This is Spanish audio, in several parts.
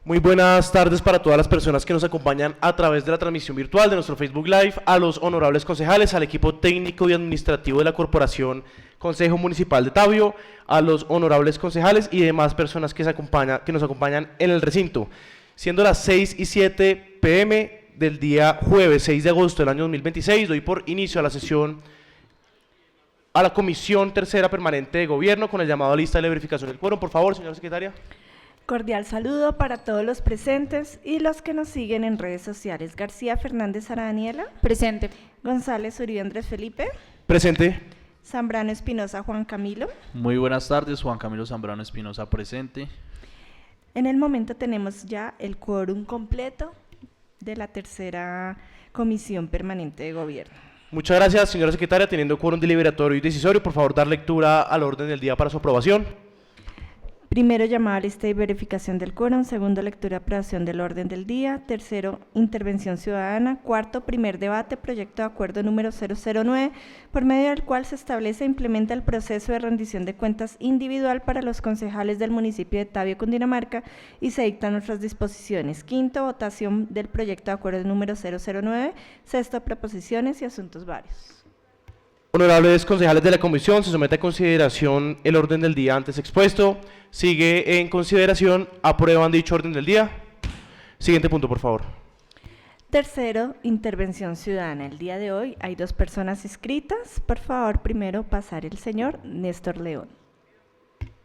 Muy buenas tardes para todas las personas que nos acompañan a través de la transmisión virtual de nuestro Facebook Live, a los honorables concejales, al equipo técnico y administrativo de la Corporación Consejo Municipal de Tabio, a los honorables concejales y demás personas que nos acompañan en el recinto. Siendo las 6:07 p.m. del día jueves 6 de agosto del año 2026, doy por inicio a la sesión a la Comisión Tercera Permanente de Gobierno con el llamado a lista de la verificación del quórum. Por favor, señora secretaria. Cordial saludo para todos los presentes y los que nos siguen en redes sociales. García Fernández Sara Daniela. Presente. González Uribe Andrés Felipe. Presente. Zambrano Espinosa Juan Camilo. Muy buenas tardes, Juan Camilo Zambrano Espinosa presente. En el momento tenemos ya el quórum completo de la tercera Comisión Permanente de Gobierno. Muchas gracias, señora secretaria. Teniendo quórum deliberatorio y decisorio, por favor, dar lectura al orden del día para su aprobación. Primero, llamada a lista y verificación del quórum. Segundo, lectura y aprobación del orden del día. Tercero, intervención ciudadana. Cuarto, primer debate, proyecto de acuerdo número 009, por medio del cual se establece e implementa el proceso de rendición de cuentas individual para los concejales del municipio de Tabio, Cundinamarca, y se dictan otras disposiciones. Quinto, votación del proyecto de acuerdo número 009. Sexto, proposiciones y asuntos varios. Honorables concejales de la comisión, se somete a consideración el orden del día antes expuesto. Sigue en consideración. ¿Aprueban dicho orden del día? Siguiente punto, por favor. Tercero, intervención ciudadana. El día de hoy hay 2 personas inscritas. Por favor, primero pasar el señor Néstor León.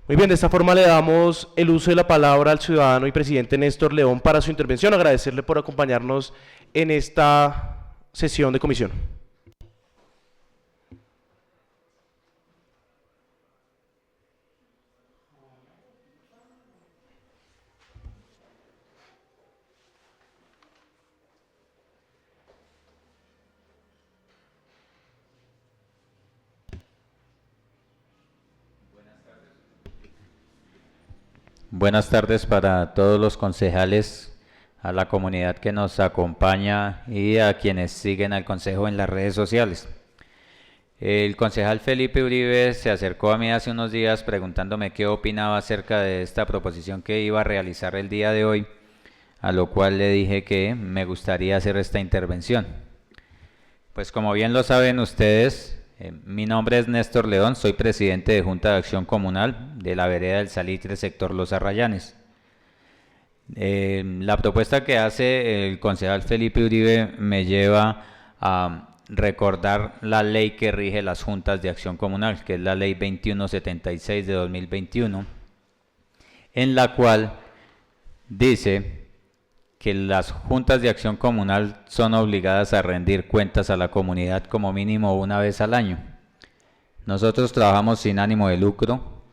Muy bien, de esta forma le damos el uso de la palabra al ciudadano y presidente Néstor León para su intervención. Agradecerle por acompañarnos en esta sesión de comisión. Buenas tardes para todos los concejales, a la comunidad que nos acompaña y a quienes siguen al consejo en las redes sociales. El concejal Felipe Uribe se acercó a mí hace unos días preguntándome qué opinaba acerca de esta proposición que iba a realizar el día de hoy, a lo cual le dije que me gustaría hacer esta intervención. Pues como bien lo saben ustedes, mi nombre es Néstor León, soy presidente de Junta de Acción Comunal de la Vereda del Salitre, sector Los Arrayanes. La propuesta que hace el concejal Felipe Uribe me lleva a recordar la ley que rige las juntas de acción comunal, que es la ley 2176 de 2021, en la cual dice que las juntas de acción comunal son obligadas a rendir cuentas a la comunidad como mínimo una vez al año. Nosotros trabajamos sin ánimo de lucro,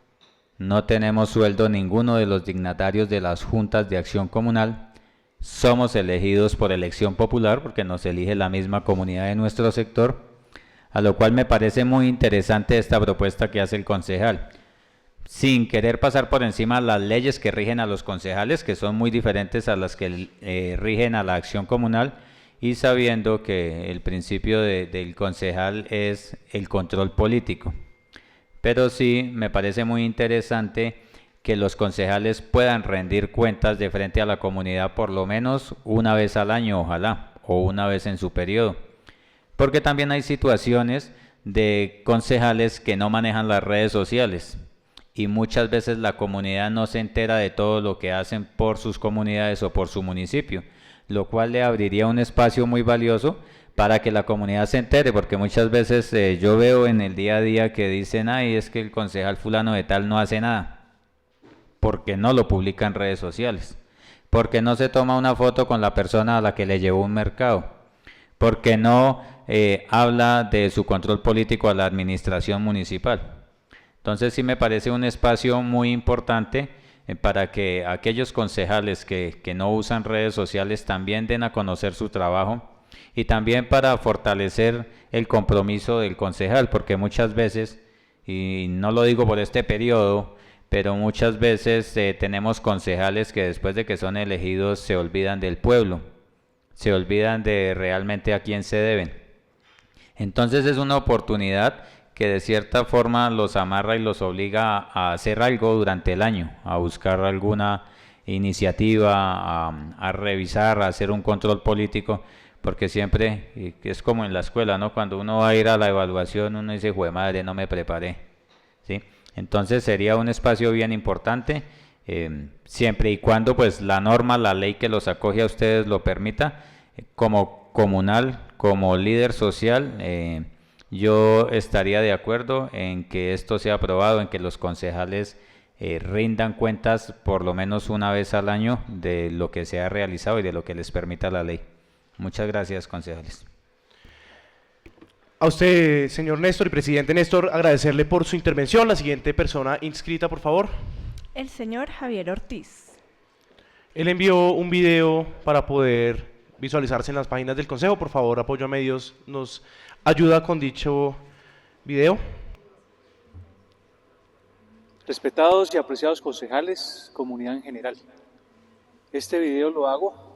no tenemos sueldo ninguno de los dignatarios de las juntas de acción comunal, somos elegidos por elección popular porque nos elige la misma comunidad de nuestro sector, a lo cual me parece muy interesante esta propuesta que hace el concejal. Sin querer pasar por encima las leyes que rigen a los concejales, que son muy diferentes a las que rigen a la acción comunal, y sabiendo que el principio del concejal es el control político. Pero sí me parece muy interesante que los concejales puedan rendir cuentas de frente a la comunidad por lo menos una vez al año, ojalá, o una vez en su periodo. Porque también hay situaciones de concejales que no manejan las redes sociales, y muchas veces la comunidad no se entera de todo lo que hacen por sus comunidades o por su municipio, lo cual le abriría un espacio muy valioso para que la comunidad se entere, porque muchas veces yo veo en el día a día que dicen, ay, es que el concejal fulano de tal no hace nada, porque no lo publica en redes sociales, porque no se toma una foto con la persona a la que le llevó un mercado, porque no habla de su control político a la administración municipal. Entonces sí me parece un espacio muy importante para que aquellos concejales que no usan redes sociales también den a conocer su trabajo, y también para fortalecer el compromiso del concejal, porque muchas veces, y no lo digo por este periodo, pero muchas veces tenemos concejales que después de que son elegidos se olvidan del pueblo, se olvidan de realmente a quién se deben. Entonces es una oportunidad que de cierta forma los amarra y los obliga a hacer algo durante el año, a buscar alguna iniciativa, a revisar, a hacer un control político, porque siempre, y que es como en la escuela, ¿no? Cuando uno va a ir a la evaluación, uno dice, jue madre, no me preparé, ¿sí? Entonces sería un espacio bien importante, siempre y cuando pues la norma, la ley que los acoge a ustedes lo permita. Como comunal, como líder social, yo estaría de acuerdo en que esto sea aprobado, en que los concejales rindan cuentas por lo menos una vez al año de lo que se ha realizado y de lo que les permita la ley. Muchas gracias, concejales. A usted, señor Néstor y presidente Néstor, agradecerle por su intervención. La siguiente persona inscrita, por favor. El señor Javier Ortiz. Él envió un video para poder visualizarse en las páginas del Consejo. Por favor, Apoyo a Medios nos ayuda con dicho video. Respetados y apreciados concejales, comunidad en general, este video lo hago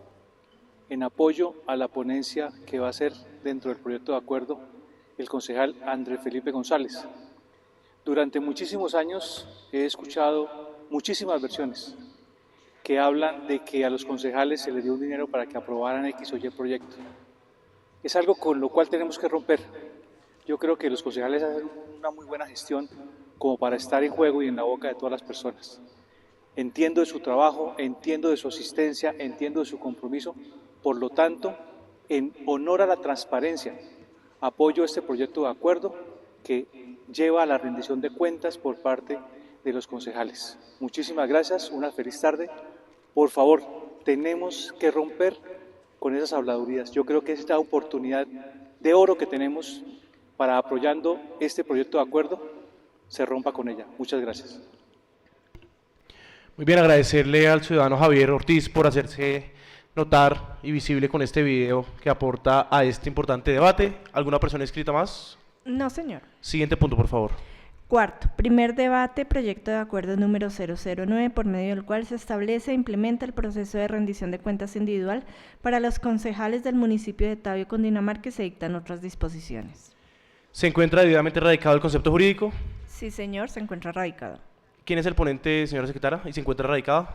en apoyo a la ponencia que va a hacer dentro del proyecto de acuerdo el concejal Andrés Felipe González. Durante muchísimos años he escuchado muchísimas versiones que hablan de que a los concejales se les dio un dinero para que aprobaran X o Y proyecto. Es algo con lo cual tenemos que romper. Yo creo que los concejales hacen una muy buena gestión como para estar en juego y en la boca de todas las personas. Entiendo de su trabajo, entiendo de su asistencia, entiendo de su compromiso. Por lo tanto, en honor a la transparencia, apoyo este proyecto de acuerdo que lleva a la rendición de cuentas por parte de los concejales. Muchísimas gracias, una feliz tarde. Por favor, tenemos que romper con esas habladurías. Yo creo que es la oportunidad de oro que tenemos para, apoyando este proyecto de acuerdo, se rompa con ella. Muchas gracias. Muy bien, agradecerle al ciudadano Javier Ortiz por hacerse notar y visible con este video que aporta a este importante debate. ¿Alguna persona inscrita más? No, señor. Siguiente punto, por favor. Cuarto, primer debate, proyecto de acuerdo número 009, por medio del cual se establece e implementa el proceso de rendición de cuentas individual para los concejales del municipio de Tabio, Cundinamarca, y se dictan otras disposiciones. ¿Se encuentra debidamente radicado el concepto jurídico? Sí, señor, se encuentra radicado. ¿Quién es el ponente, señora secretaria, y se encuentra radicado?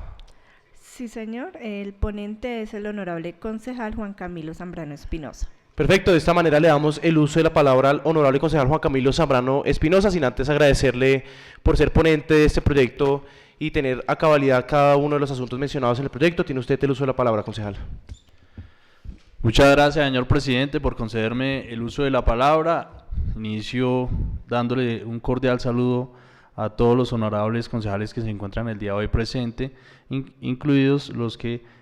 Sí, señor, el ponente es el honorable concejal Juan Camilo Zambrano Espinosa. Perfecto, de esta manera le damos el uso de la palabra al honorable concejal Juan Camilo Zambrano Espinosa, sin antes agradecerle por ser ponente de este proyecto y tener a cabalidad cada uno de los asuntos mencionados en el proyecto. Tiene usted el uso de la palabra, concejal. Muchas gracias, señor presidente, por concederme el uso de la palabra. Inicio dándole un cordial saludo a todos los honorables concejales que se encuentran el día de hoy presente, incluidos los que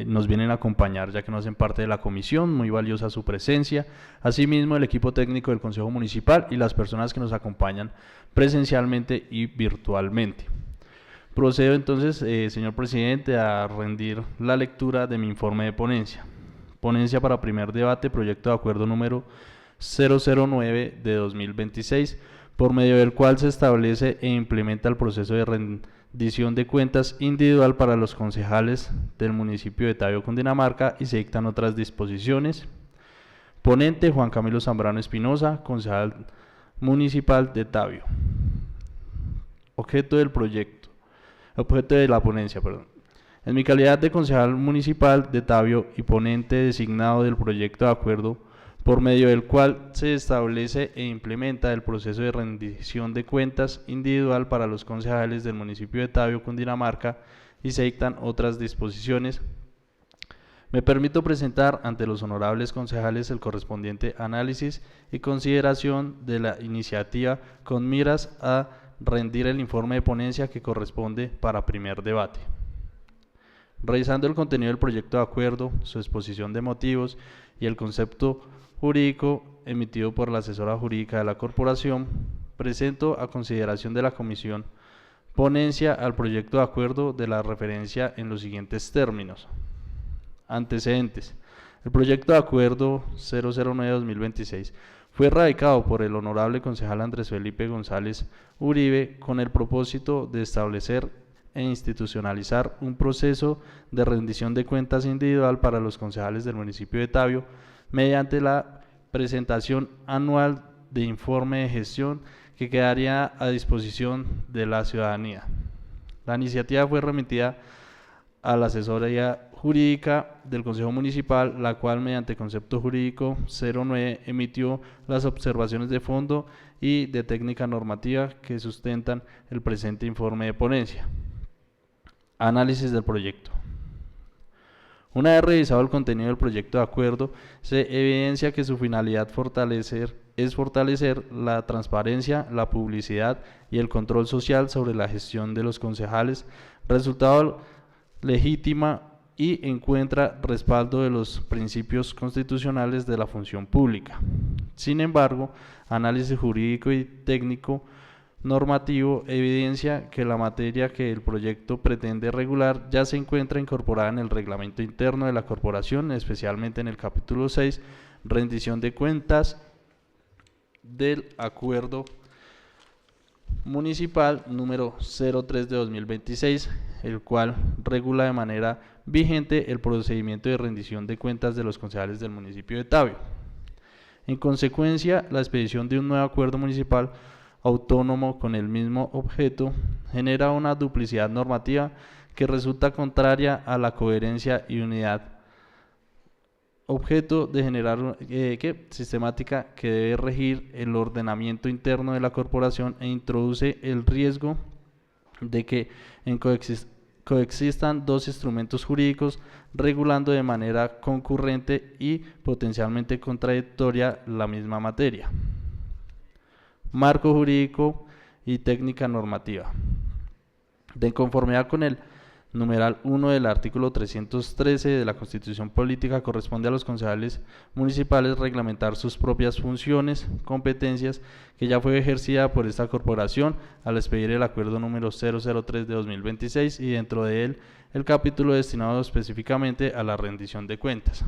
nos vienen a acompañar ya que no hacen parte de la comisión. Muy valiosa su presencia. Asimismo, el equipo técnico del Consejo Municipal y las personas que nos acompañan presencialmente y virtualmente. Procedo entonces, señor presidente, a rendir la lectura de mi informe de ponencia. Ponencia para primer debate, proyecto de acuerdo número 009 de 2026, por medio del cual se establece e implementa el proceso de rendición de cuentas individual para los concejales del municipio de Tabio, Cundinamarca, y se dictan otras disposiciones. Ponente Juan Camilo Zambrano Espinosa, concejal municipal de Tabio. Objeto de la ponencia, perdón. En mi calidad de concejal municipal de Tabio y ponente designado del proyecto de acuerdo por medio del cual se establece e implementa el proceso de rendición de cuentas individual para los concejales del municipio de Tabio, Cundinamarca, y se dictan otras disposiciones, me permito presentar ante los honorables concejales el correspondiente análisis y consideración de la iniciativa con miras a rendir el informe de ponencia que corresponde para primer debate. Revisando el contenido del proyecto de acuerdo, su exposición de motivos y el concepto jurídico emitido por la asesora jurídica de la corporación, presento a consideración de la comisión ponencia al proyecto de acuerdo de la referencia en los siguientes términos. Antecedentes. El proyecto de acuerdo 009-2026 fue radicado por el honorable concejal Andrés Felipe González Uribe con el propósito de establecer e institucionalizar un proceso de rendición de cuentas individual para los concejales del municipio de Tabio mediante la presentación anual de informe de gestión que quedaría a disposición de la ciudadanía. La iniciativa fue remitida a la asesoría jurídica del Consejo Municipal, la cual mediante concepto jurídico 09 emitió las observaciones de fondo y de técnica normativa que sustentan el presente informe de ponencia. Análisis del proyecto. Una vez revisado el contenido del proyecto de acuerdo, se evidencia que su finalidad es fortalecer la transparencia, la publicidad y el control social sobre la gestión de los concejales, resultado legítima y encuentra respaldo de los principios constitucionales de la función pública. Sin embargo, análisis jurídico y técnico normativo evidencia que la materia que el proyecto pretende regular ya se encuentra incorporada en el reglamento interno de la corporación, especialmente en el capítulo 6, rendición de cuentas del acuerdo municipal número 03 de 2026, el cual regula de manera vigente el procedimiento de rendición de cuentas de los concejales del municipio de Tabio. En consecuencia, la expedición de un nuevo acuerdo municipal autónomo con el mismo objeto genera una duplicidad normativa que resulta contraria a la coherencia y unidad objeto de generar sistemática que debe regir el ordenamiento interno de la corporación e introduce el riesgo de que coexistan dos instrumentos jurídicos regulando de manera concurrente y potencialmente contradictoria la misma materia. Marco jurídico y técnica normativa. De conformidad con el numeral 1 del artículo 313 de la Constitución Política, corresponde a los concejales municipales reglamentar sus propias funciones, competencias, que ya fue ejercida por esta corporación al expedir el acuerdo número 003 de 2026 y dentro de él el capítulo destinado específicamente a la rendición de cuentas.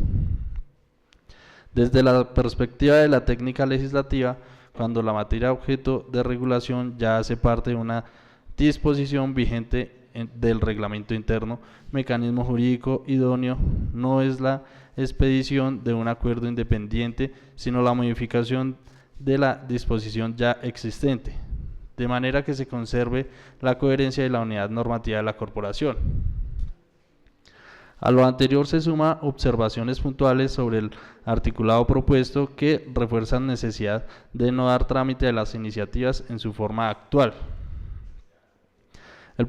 Desde la perspectiva de la técnica legislativa, cuando la materia objeto de regulación ya hace parte de una disposición vigente del reglamento interno, mecanismo jurídico idóneo no es la expedición de un acuerdo independiente, sino la modificación de la disposición ya existente, de manera que se conserve la coherencia y la unidad normativa de la corporación. A lo anterior se suma observaciones puntuales sobre el articulado propuesto que refuerzan necesidad de no dar trámite a las iniciativas en su forma actual. El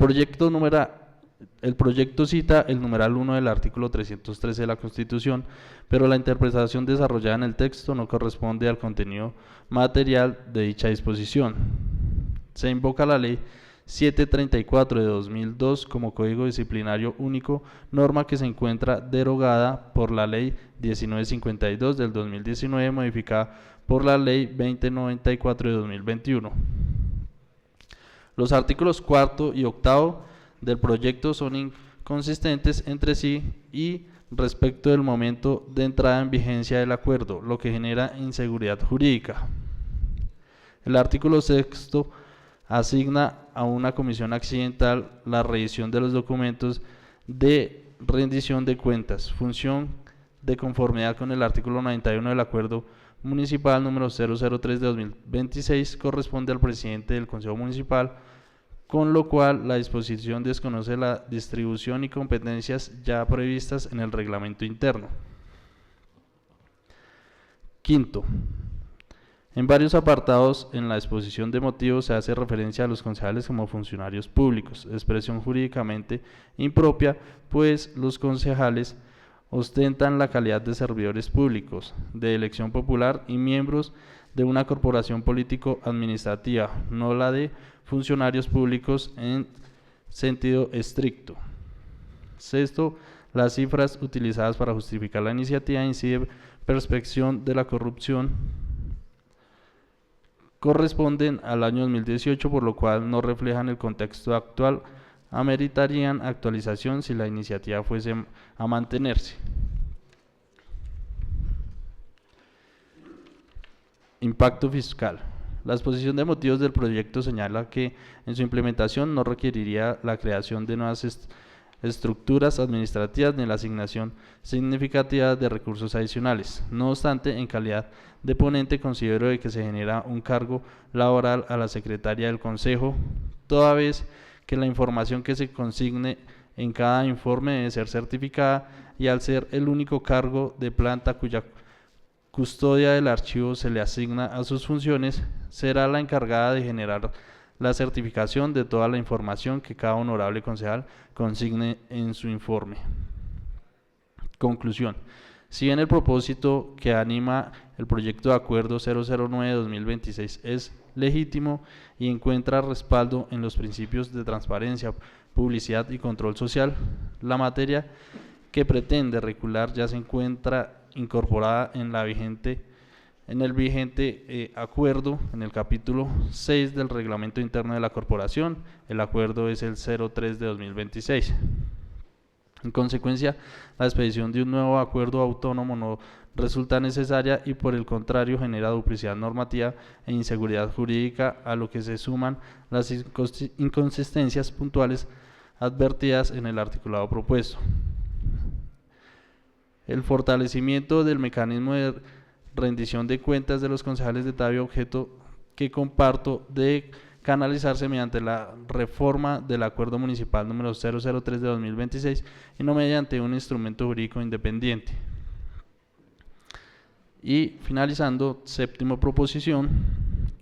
proyecto cita el numeral 1 del artículo 313 de la Constitución, pero la interpretación desarrollada en el texto no corresponde al contenido material de dicha disposición. Se invoca la Ley 734 de 2002 como Código Disciplinario Único, norma que se encuentra derogada por la Ley 1952 del 2019, modificada por la Ley 2094 de 2021. Los artículos 4 y 8 del proyecto son inconsistentes entre sí y respecto del momento de entrada en vigencia del acuerdo, lo que genera inseguridad jurídica. El artículo 6 asigna a una comisión accidental la revisión de los documentos de rendición de cuentas, función de conformidad con el artículo 91 del acuerdo municipal número 003 de 2026, corresponde al presidente del Consejo Municipal, con lo cual la disposición desconoce la distribución y competencias ya previstas en el reglamento interno. Quinto, en varios apartados en la exposición de motivos se hace referencia a los concejales como funcionarios públicos, expresión jurídicamente impropia, pues los concejales ostentan la calidad de servidores públicos, de elección popular y miembros de una corporación político-administrativa, no la de funcionarios públicos en sentido estricto. Sexto, las cifras utilizadas para justificar la iniciativa inciden perspección de la corrupción corresponden al año 2018, por lo cual no reflejan el contexto actual, ameritarían actualización si la iniciativa fuese a mantenerse. Impacto fiscal. La exposición de motivos del proyecto señala que en su implementación no requeriría la creación de nuevas estructuras administrativas ni la asignación significativa de recursos adicionales. No obstante, en calidad de ponente considero de que se genera un cargo laboral a la secretaria del Consejo, toda vez que la información que se consigne en cada informe debe ser certificada y al ser el único cargo de planta cuya custodia del archivo se le asigna a sus funciones, será la encargada de generar la certificación de toda la información que cada honorable concejal consigne en su informe. Conclusión. Si bien el propósito que anima el proyecto de acuerdo 009-2026 es legítimo y encuentra respaldo en los principios de transparencia, publicidad y control social, la materia que pretende regular ya se encuentra incorporada en el vigente acuerdo en el capítulo 6 del reglamento interno de la corporación. El acuerdo es el 03 de 2026. En consecuencia, la expedición de un nuevo acuerdo autónomo no resulta necesaria y por el contrario genera duplicidad normativa e inseguridad jurídica, a lo que se suman las inconsistencias puntuales advertidas en el articulado propuesto. El fortalecimiento del mecanismo de rendición de cuentas de los concejales de Tabio, objeto que comparto, de canalizarse mediante la reforma del Acuerdo Municipal número 003 de 2026 y no mediante un instrumento jurídico independiente. Y finalizando, séptima proposición,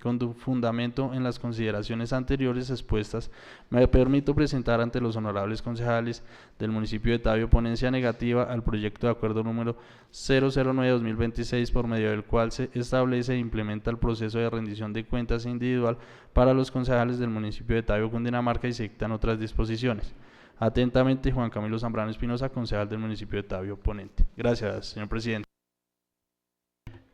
con fundamento en las consideraciones anteriores expuestas, me permito presentar ante los honorables concejales del municipio de Tabio ponencia negativa al proyecto de acuerdo número 009-2026, por medio del cual se establece e implementa el proceso de rendición de cuentas individual para los concejales del municipio de Tabio, Cundinamarca, y se dictan otras disposiciones. Atentamente, Juan Camilo Zambrano Espinosa, concejal del municipio de Tabio, ponente. Gracias, señor presidente.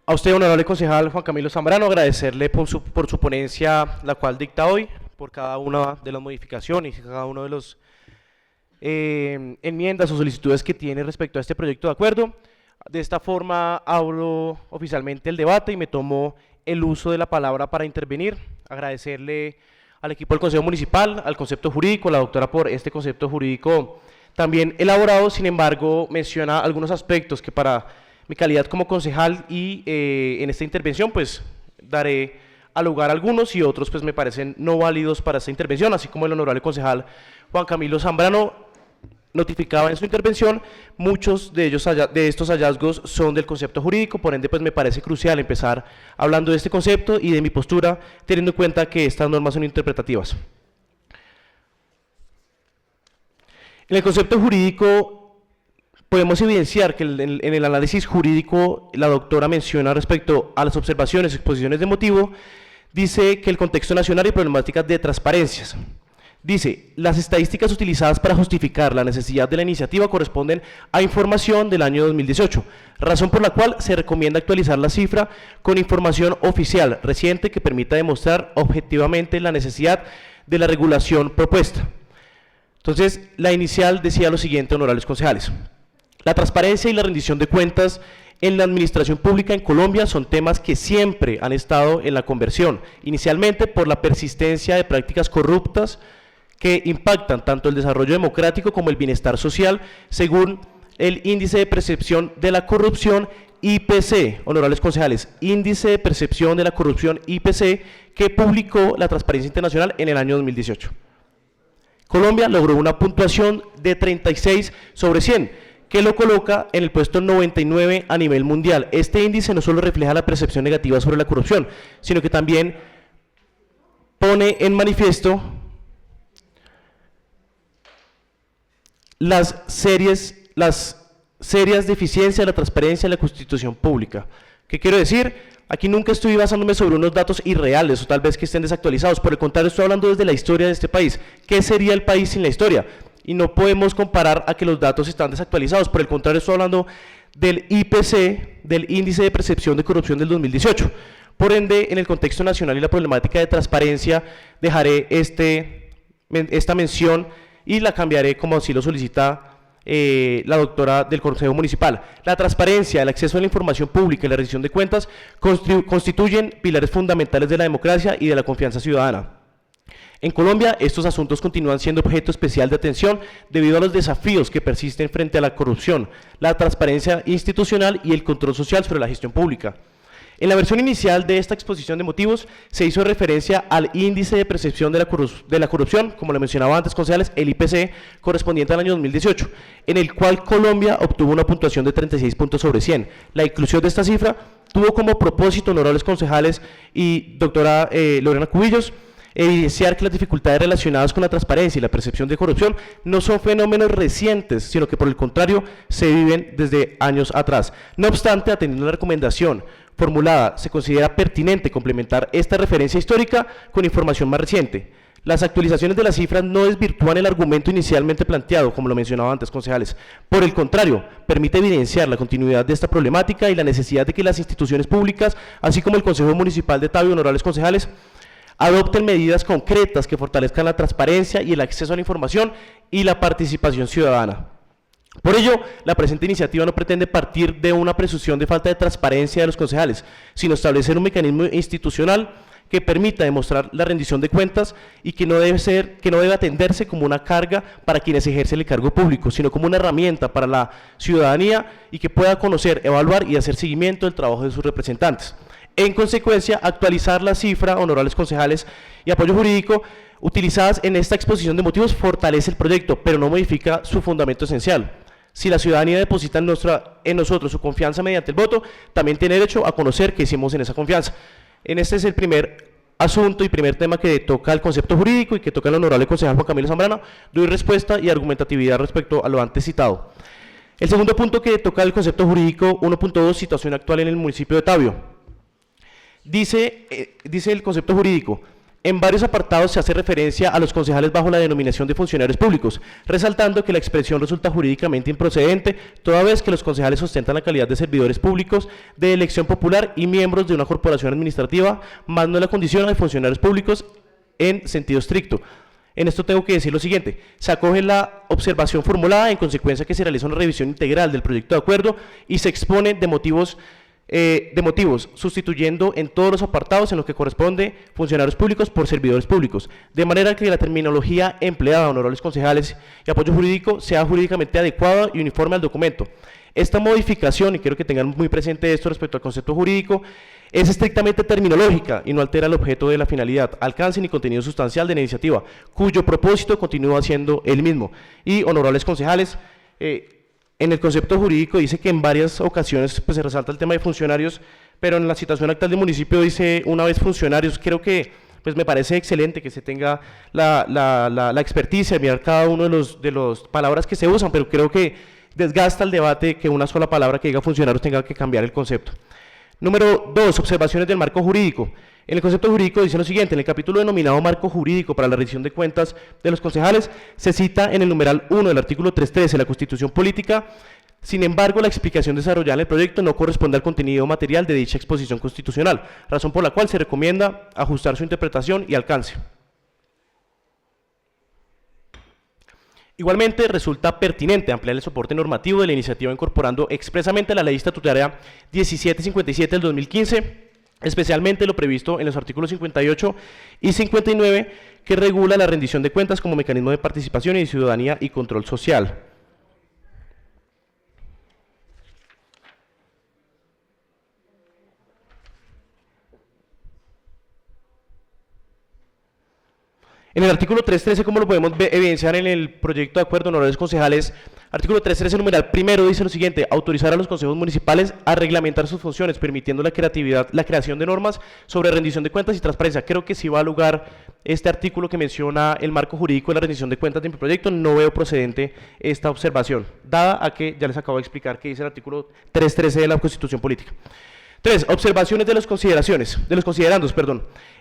A usted, honorable concejal Juan Camilo Zambrano, agradecerle por su ponencia, la cual dicta hoy, por cada una de las modificaciones y cada uno de los enmiendas o solicitudes que tiene respecto a este proyecto de acuerdo. De esta forma abro oficialmente el debate y me tomo el uso de la palabra para intervenir. Agradecerle al equipo del Consejo Municipal, al concepto jurídico, la doctora por este concepto jurídico también elaborado. Sin embargo, menciona algunos aspectos que para mi calidad como concejal y en esta intervención pues daré a lugar algunos y otros pues me parecen no válidos para esta intervención, así como el honorable concejal Juan Camilo Zambrano notificaba en su intervención. Muchos de estos hallazgos son del concepto jurídico, por ende pues me parece crucial empezar hablando de este concepto y de mi postura, teniendo en cuenta que estas normas son interpretativas. En el concepto jurídico podemos evidenciar que en el análisis jurídico la doctora menciona respecto a las observaciones, exposiciones de motivo, dice que el contexto nacional y problemáticas de transparencias. Dice, las estadísticas utilizadas para justificar la necesidad de la iniciativa corresponden a información del año 2018, razón por la cual se recomienda actualizar la cifra con información oficial reciente que permita demostrar objetivamente la necesidad de la regulación propuesta. Entonces, la inicial decía lo siguiente, honorables concejales. La transparencia y la rendición de cuentas en la administración pública en Colombia son temas que siempre han estado en la conversión, inicialmente por la persistencia de prácticas corruptas que impactan tanto el desarrollo democrático como el bienestar social, según el índice de percepción de la corrupción IPC, honorables concejales, índice de percepción de la corrupción IPC que publicó la Transparencia Internacional en el año 2018. Colombia logró una puntuación de 36 sobre 100, que lo coloca en el puesto 99 a nivel mundial. Este índice no solo refleja la percepción negativa sobre la corrupción, sino que también pone en manifiesto las serias deficiencias de la transparencia en la constitución pública. ¿Qué quiero decir? Aquí nunca estoy basándome sobre unos datos irreales o tal vez que estén desactualizados, por el contrario estoy hablando desde la historia de este país. ¿Qué sería el país sin la historia? Y no podemos comparar a que los datos están desactualizados, por el contrario estoy hablando del IPC, del Índice de Percepción de Corrupción del 2018. Por ende, en el contexto nacional y la problemática de transparencia, dejaré esta mención y la cambiaré como así lo solicita la doctora del Consejo Municipal. La transparencia, el acceso a la información pública y la rendición de cuentas constituyen pilares fundamentales de la democracia y de la confianza ciudadana. En Colombia, estos asuntos continúan siendo objeto especial de atención debido a los desafíos que persisten frente a la corrupción, la transparencia institucional y el control social sobre la gestión pública. En la versión inicial de esta exposición de motivos se hizo referencia al índice de percepción de la corrupción, como lo mencionaba antes, concejales, el IPC, correspondiente al año 2018, en el cual Colombia obtuvo una puntuación de 36 puntos sobre 100. La inclusión de esta cifra tuvo como propósito, honorables concejales y doctora Lorena Cubillos, evidenciar que las dificultades relacionadas con la transparencia y la percepción de corrupción no son fenómenos recientes, sino que por el contrario se viven desde años atrás. No obstante, atendiendo a la recomendación formulada, se considera pertinente complementar esta referencia histórica con información más reciente. Las actualizaciones de las cifras no desvirtúan el argumento inicialmente planteado, como lo mencionaba antes, concejales. Por el contrario, permite evidenciar la continuidad de esta problemática y la necesidad de que las instituciones públicas, así como el Consejo Municipal de Tabio, honorables concejales, adopten medidas concretas que fortalezcan la transparencia y el acceso a la información y la participación ciudadana. Por ello, la presente iniciativa no pretende partir de una presunción de falta de transparencia de los concejales, sino establecer un mecanismo institucional que permita demostrar la rendición de cuentas y que no debe atenderse como una carga para quienes ejercen el cargo público, sino como una herramienta para la ciudadanía y que pueda conocer, evaluar y hacer seguimiento del trabajo de sus representantes. En consecuencia, actualizar la cifra, honorables concejales, y apoyo jurídico utilizadas en esta exposición de motivos fortalece el proyecto, pero no modifica su fundamento esencial. Si la ciudadanía deposita en nosotros su confianza mediante el voto, también tiene derecho a conocer qué hicimos en esa confianza. Este es el primer asunto y primer tema que toca el concepto jurídico y que toca el honorable concejal Juan Camilo Zambrano. Doy respuesta y argumentatividad respecto a lo antes citado. El segundo punto que toca el concepto jurídico, 1.2, situación actual en el municipio de Tabio. Dice el concepto jurídico: en varios apartados se hace referencia a los concejales bajo la denominación de funcionarios públicos, resaltando que la expresión resulta jurídicamente improcedente, toda vez que los concejales ostentan la calidad de servidores públicos de elección popular y miembros de una corporación administrativa, más no la condición de funcionarios públicos en sentido estricto. En esto tengo que decir lo siguiente: se acoge la observación formulada, en consecuencia que se realiza una revisión integral del proyecto de acuerdo y se expone de motivos, sustituyendo en todos los apartados en los que corresponde funcionarios públicos por servidores públicos, de manera que la terminología empleada, honorables concejales, y apoyo jurídico sea jurídicamente adecuada y uniforme al documento. Esta modificación, y quiero que tengan muy presente esto respecto al concepto jurídico, es estrictamente terminológica y no altera el objeto de la finalidad, alcance ni contenido sustancial de la iniciativa, cuyo propósito continúa siendo el mismo. Y, honorables concejales, en el concepto jurídico dice que en varias ocasiones pues, se resalta el tema de funcionarios, pero en la situación actual del municipio dice una vez funcionarios. Creo que pues, me parece excelente que se tenga la experticia de mirar cada uno de las palabras que se usan, pero creo que desgasta el debate que una sola palabra que diga funcionarios tenga que cambiar el concepto. Número 2, observaciones del marco jurídico. En el concepto jurídico dice lo siguiente: en el capítulo denominado marco jurídico para la rendición de cuentas de los concejales, se cita en el numeral 1 del artículo 313 de la Constitución Política. Sin embargo, la explicación desarrollada en el proyecto no corresponde al contenido material de dicha exposición constitucional, razón por la cual se recomienda ajustar su interpretación y alcance. Igualmente, resulta pertinente ampliar el soporte normativo de la iniciativa incorporando expresamente la Ley Estatutaria 1757 del 2015, especialmente lo previsto en los artículos 58 y 59, que regula la rendición de cuentas como mecanismo de participación y de ciudadanía y control social. En el artículo 313, como lo podemos evidenciar en el proyecto de acuerdo, honorables concejales, artículo 313, numeral primero, dice lo siguiente: autorizar a los consejos municipales a reglamentar sus funciones, permitiendo la creación de normas sobre rendición de cuentas y transparencia. Creo que sí va a lugar este artículo que menciona el marco jurídico de la rendición de cuentas de mi proyecto. No veo procedente esta observación, dada a que ya les acabo de explicar que dice el artículo 313 de la Constitución Política. 3. Observaciones de los considerandos.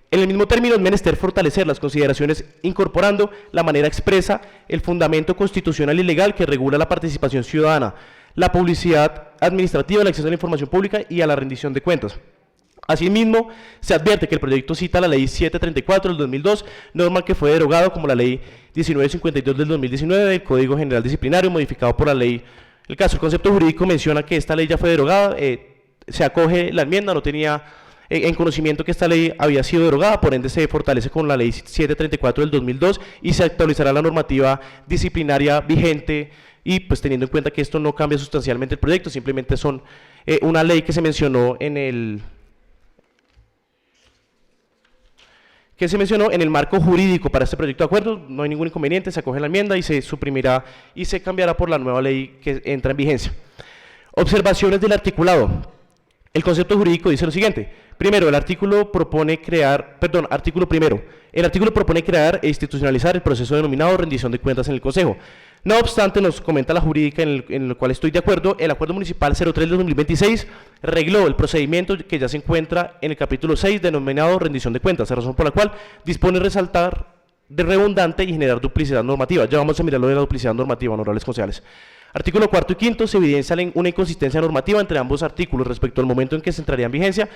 En el mismo término es menester fortalecer las consideraciones incorporando la manera expresa el fundamento constitucional y legal que regula la participación ciudadana, la publicidad administrativa, el acceso a la información pública y a la rendición de cuentas. Asimismo, se advierte que el proyecto cita la Ley 734 del 2002, norma que fue derogado como la Ley 1952 del 2019 del Código General Disciplinario, modificado por la ley. El concepto jurídico menciona que esta ley ya fue derogada, se acoge la enmienda, no tenía en conocimiento que esta ley había sido derogada, por ende se fortalece con la ley 734 del 2002 y se actualizará la normativa disciplinaria vigente, y pues teniendo en cuenta que esto no cambia sustancialmente el proyecto, simplemente son una ley que se mencionó en el marco jurídico para este proyecto de acuerdo. No hay ningún inconveniente, se acoge la enmienda y se suprimirá y se cambiará por la nueva ley que entra en vigencia. Observaciones del articulado. El concepto jurídico dice lo siguiente. Primero, artículo propone crear e institucionalizar el proceso denominado rendición de cuentas en el Consejo. No obstante, nos comenta la jurídica en el cual estoy de acuerdo, el Acuerdo Municipal 03 de 2026 regló el procedimiento que ya se encuentra en el capítulo 6 denominado rendición de cuentas, razón por la cual dispone resaltar de redundante y generar duplicidad normativa. Ya vamos a mirar lo de la duplicidad normativa, honorables concejales. Artículo 4 y 5 se evidencia una inconsistencia normativa entre ambos artículos respecto al momento en que se entraría en vigencia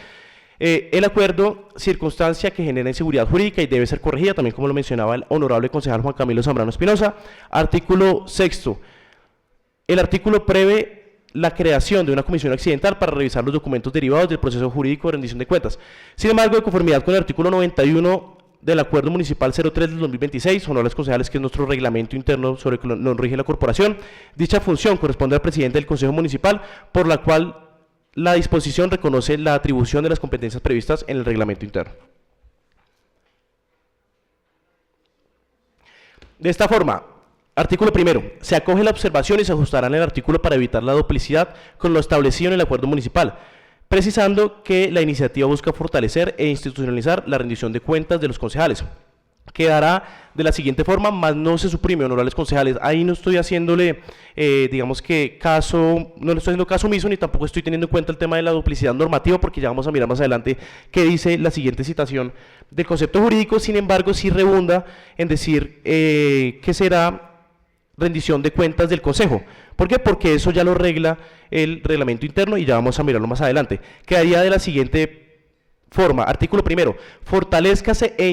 el acuerdo, circunstancia que genera inseguridad jurídica y debe ser corregida, también como lo mencionaba el honorable concejal Juan Camilo Zambrano Espinosa. Artículo 6. El artículo prevé la creación de una comisión accidental para revisar los documentos derivados del proceso jurídico de rendición de cuentas. Sin embargo, de conformidad con el artículo 91 del Acuerdo Municipal 03 del 2026, honorables concejales, que es nuestro reglamento interno sobre el que nos rige la corporación, dicha función corresponde al presidente del Consejo Municipal, por la cual la disposición reconoce la atribución de las competencias previstas en el reglamento interno. De esta forma, artículo primero, se acoge la observación y se ajustará en el artículo para evitar la duplicidad con lo establecido en el acuerdo municipal, precisando que la iniciativa busca fortalecer e institucionalizar la rendición de cuentas de los concejales. Quedará de la siguiente forma, más no se suprime, honorables concejales. Ahí no estoy haciéndole, digamos que caso, no le estoy haciendo caso omiso, ni tampoco estoy teniendo en cuenta el tema de la duplicidad normativa, porque ya vamos a mirar más adelante qué dice la siguiente citación del concepto jurídico. Sin embargo, sí redunda en decir que será rendición de cuentas del Consejo. ¿Por qué? Porque eso ya lo regla el reglamento interno y ya vamos a mirarlo más adelante. Quedaría de la siguiente forma. Artículo primero, fortalezcase e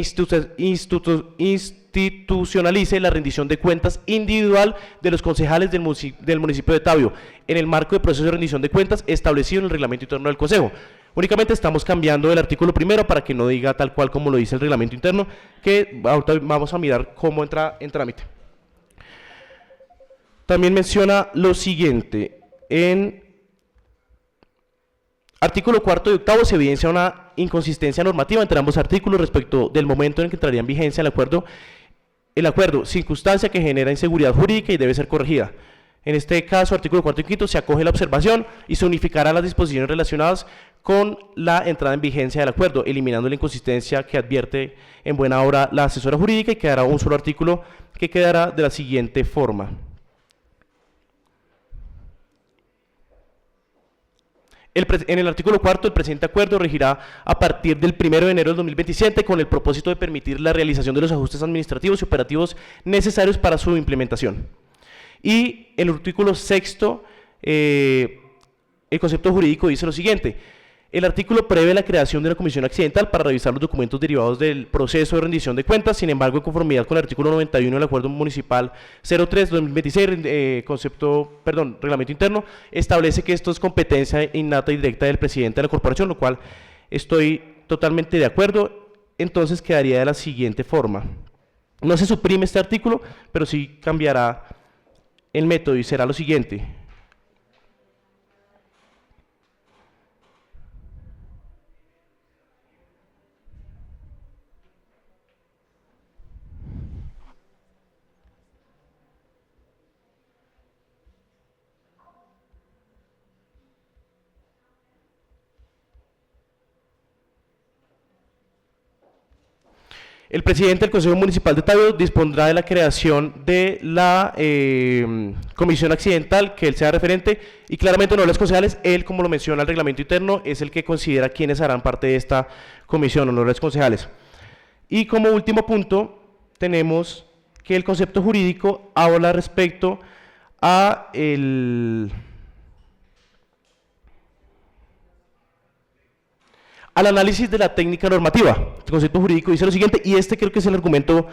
institucionalice la rendición de cuentas individual de los concejales del municipio de Tabio en el marco del proceso de rendición de cuentas establecido en el reglamento interno del Consejo. Únicamente estamos cambiando el artículo primero para que no diga tal cual como lo dice el reglamento interno, que ahorita vamos a mirar cómo entra en trámite. También menciona lo siguiente, en artículo 4 y 8 se evidencia una inconsistencia normativa entre ambos artículos respecto del momento en que entraría en vigencia el acuerdo, circunstancia que genera inseguridad jurídica y debe ser corregida. En este caso, artículo 4 y 5 se acoge la observación y se unificará las disposiciones relacionadas con la entrada en vigencia del acuerdo, eliminando la inconsistencia que advierte en buena hora la asesora jurídica, y quedará un solo artículo que quedará de la siguiente forma. En el artículo 4, el presente acuerdo regirá a partir del 1 de enero del 2027 con el propósito de permitir la realización de los ajustes administrativos y operativos necesarios para su implementación. Y en el artículo 6, el concepto jurídico dice lo siguiente. El artículo prevé la creación de una comisión accidental para revisar los documentos derivados del proceso de rendición de cuentas. Sin embargo, en conformidad con el artículo 91 del Acuerdo Municipal 03-2026, reglamento interno, establece que esto es competencia innata y directa del presidente de la corporación, lo cual estoy totalmente de acuerdo. Entonces quedaría de la siguiente forma. No se suprime este artículo, pero sí cambiará el método y será lo siguiente. El presidente del Consejo Municipal de Tabio dispondrá de la creación de la comisión accidental, que él sea referente, y claramente no los concejales, él, como lo menciona el reglamento interno, es el que considera quiénes harán parte de esta comisión, no los concejales. Y como último punto, tenemos que el concepto jurídico habla respecto a al análisis de la técnica normativa. El concepto jurídico dice lo siguiente, y este creo que es el argumento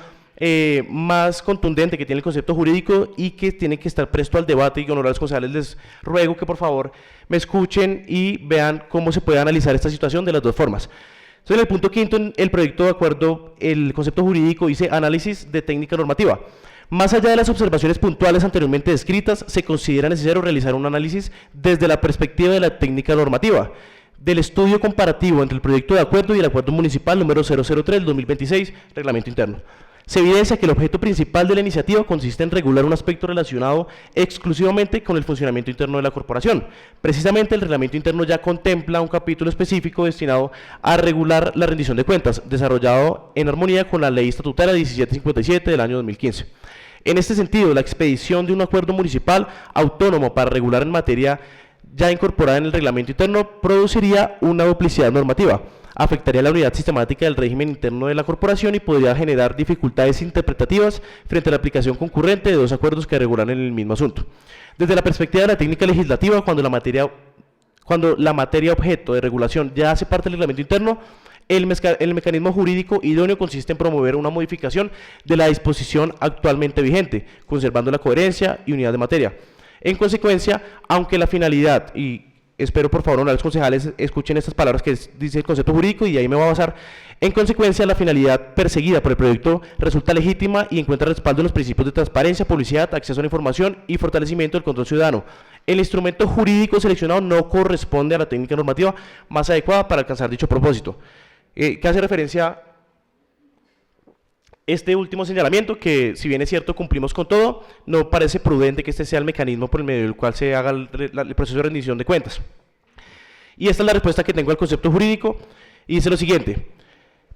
más contundente que tiene el concepto jurídico y que tiene que estar presto al debate, y honorables concejales les ruego que por favor me escuchen y vean cómo se puede analizar esta situación de las dos formas. Entonces, en el punto quinto, en el proyecto de acuerdo, el concepto jurídico dice análisis de técnica normativa. Más allá de las observaciones puntuales anteriormente descritas, se considera necesario realizar un análisis desde la perspectiva de la técnica normativa, del estudio comparativo entre el proyecto de acuerdo y el acuerdo municipal número 003 del 2026, reglamento interno. Se evidencia que el objeto principal de la iniciativa consiste en regular un aspecto relacionado exclusivamente con el funcionamiento interno de la corporación. Precisamente el reglamento interno ya contempla un capítulo específico destinado a regular la rendición de cuentas, desarrollado en armonía con la ley estatutaria 1757 del año 2015. En este sentido, la expedición de un acuerdo municipal autónomo para regular en materia ya incorporada en el reglamento interno produciría una duplicidad normativa, afectaría la unidad sistemática del régimen interno de la corporación y podría generar dificultades interpretativas frente a la aplicación concurrente de dos acuerdos que regulan el mismo asunto. Desde la perspectiva de la técnica legislativa, cuando la materia objeto de regulación ya hace parte del reglamento interno, el mecanismo jurídico idóneo consiste en promover una modificación de la disposición actualmente vigente, conservando la coherencia y unidad de materia. En consecuencia, aunque la finalidad, y espero por favor honorables concejales escuchen estas palabras que dice el concepto jurídico y ahí me voy a basar, en consecuencia la finalidad perseguida por el proyecto resulta legítima y encuentra respaldo en los principios de transparencia, publicidad, acceso a la información y fortalecimiento del control ciudadano. El instrumento jurídico seleccionado no corresponde a la técnica normativa más adecuada para alcanzar dicho propósito. ¿Qué hace referencia este último señalamiento? Que si bien es cierto cumplimos con todo, no parece prudente que este sea el mecanismo por el medio del cual se haga el proceso de rendición de cuentas. Y esta es la respuesta que tengo al concepto jurídico y dice lo siguiente,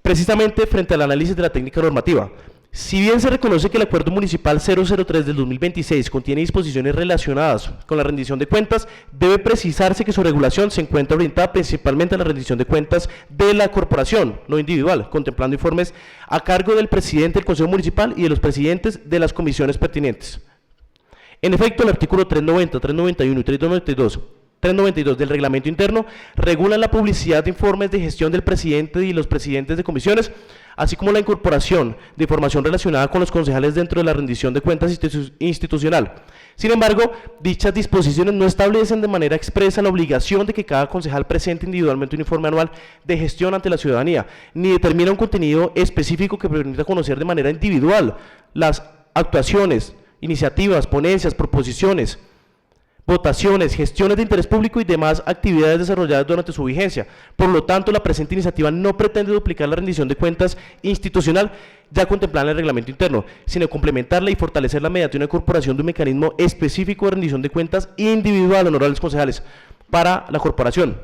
precisamente frente al análisis de la técnica normativa. Si bien se reconoce que el Acuerdo Municipal 003 del 2026 contiene disposiciones relacionadas con la rendición de cuentas, debe precisarse que su regulación se encuentra orientada principalmente a la rendición de cuentas de la corporación, no individual, contemplando informes a cargo del presidente del Consejo Municipal y de los presidentes de las comisiones pertinentes. En efecto, el artículo 390, 391 y 392 del reglamento interno regulan la publicidad de informes de gestión del presidente y los presidentes de comisiones, así como la incorporación de información relacionada con los concejales dentro de la rendición de cuentas institucional. Sin embargo, dichas disposiciones no establecen de manera expresa la obligación de que cada concejal presente individualmente un informe anual de gestión ante la ciudadanía, ni determina un contenido específico que permita conocer de manera individual las actuaciones, iniciativas, ponencias, proposiciones, votaciones, gestiones de interés público y demás actividades desarrolladas durante su vigencia. Por lo tanto, la presente iniciativa no pretende duplicar la rendición de cuentas institucional ya contemplada en el reglamento interno, sino complementarla y fortalecerla mediante una incorporación de un mecanismo específico de rendición de cuentas individual, honorables concejales, para la corporación.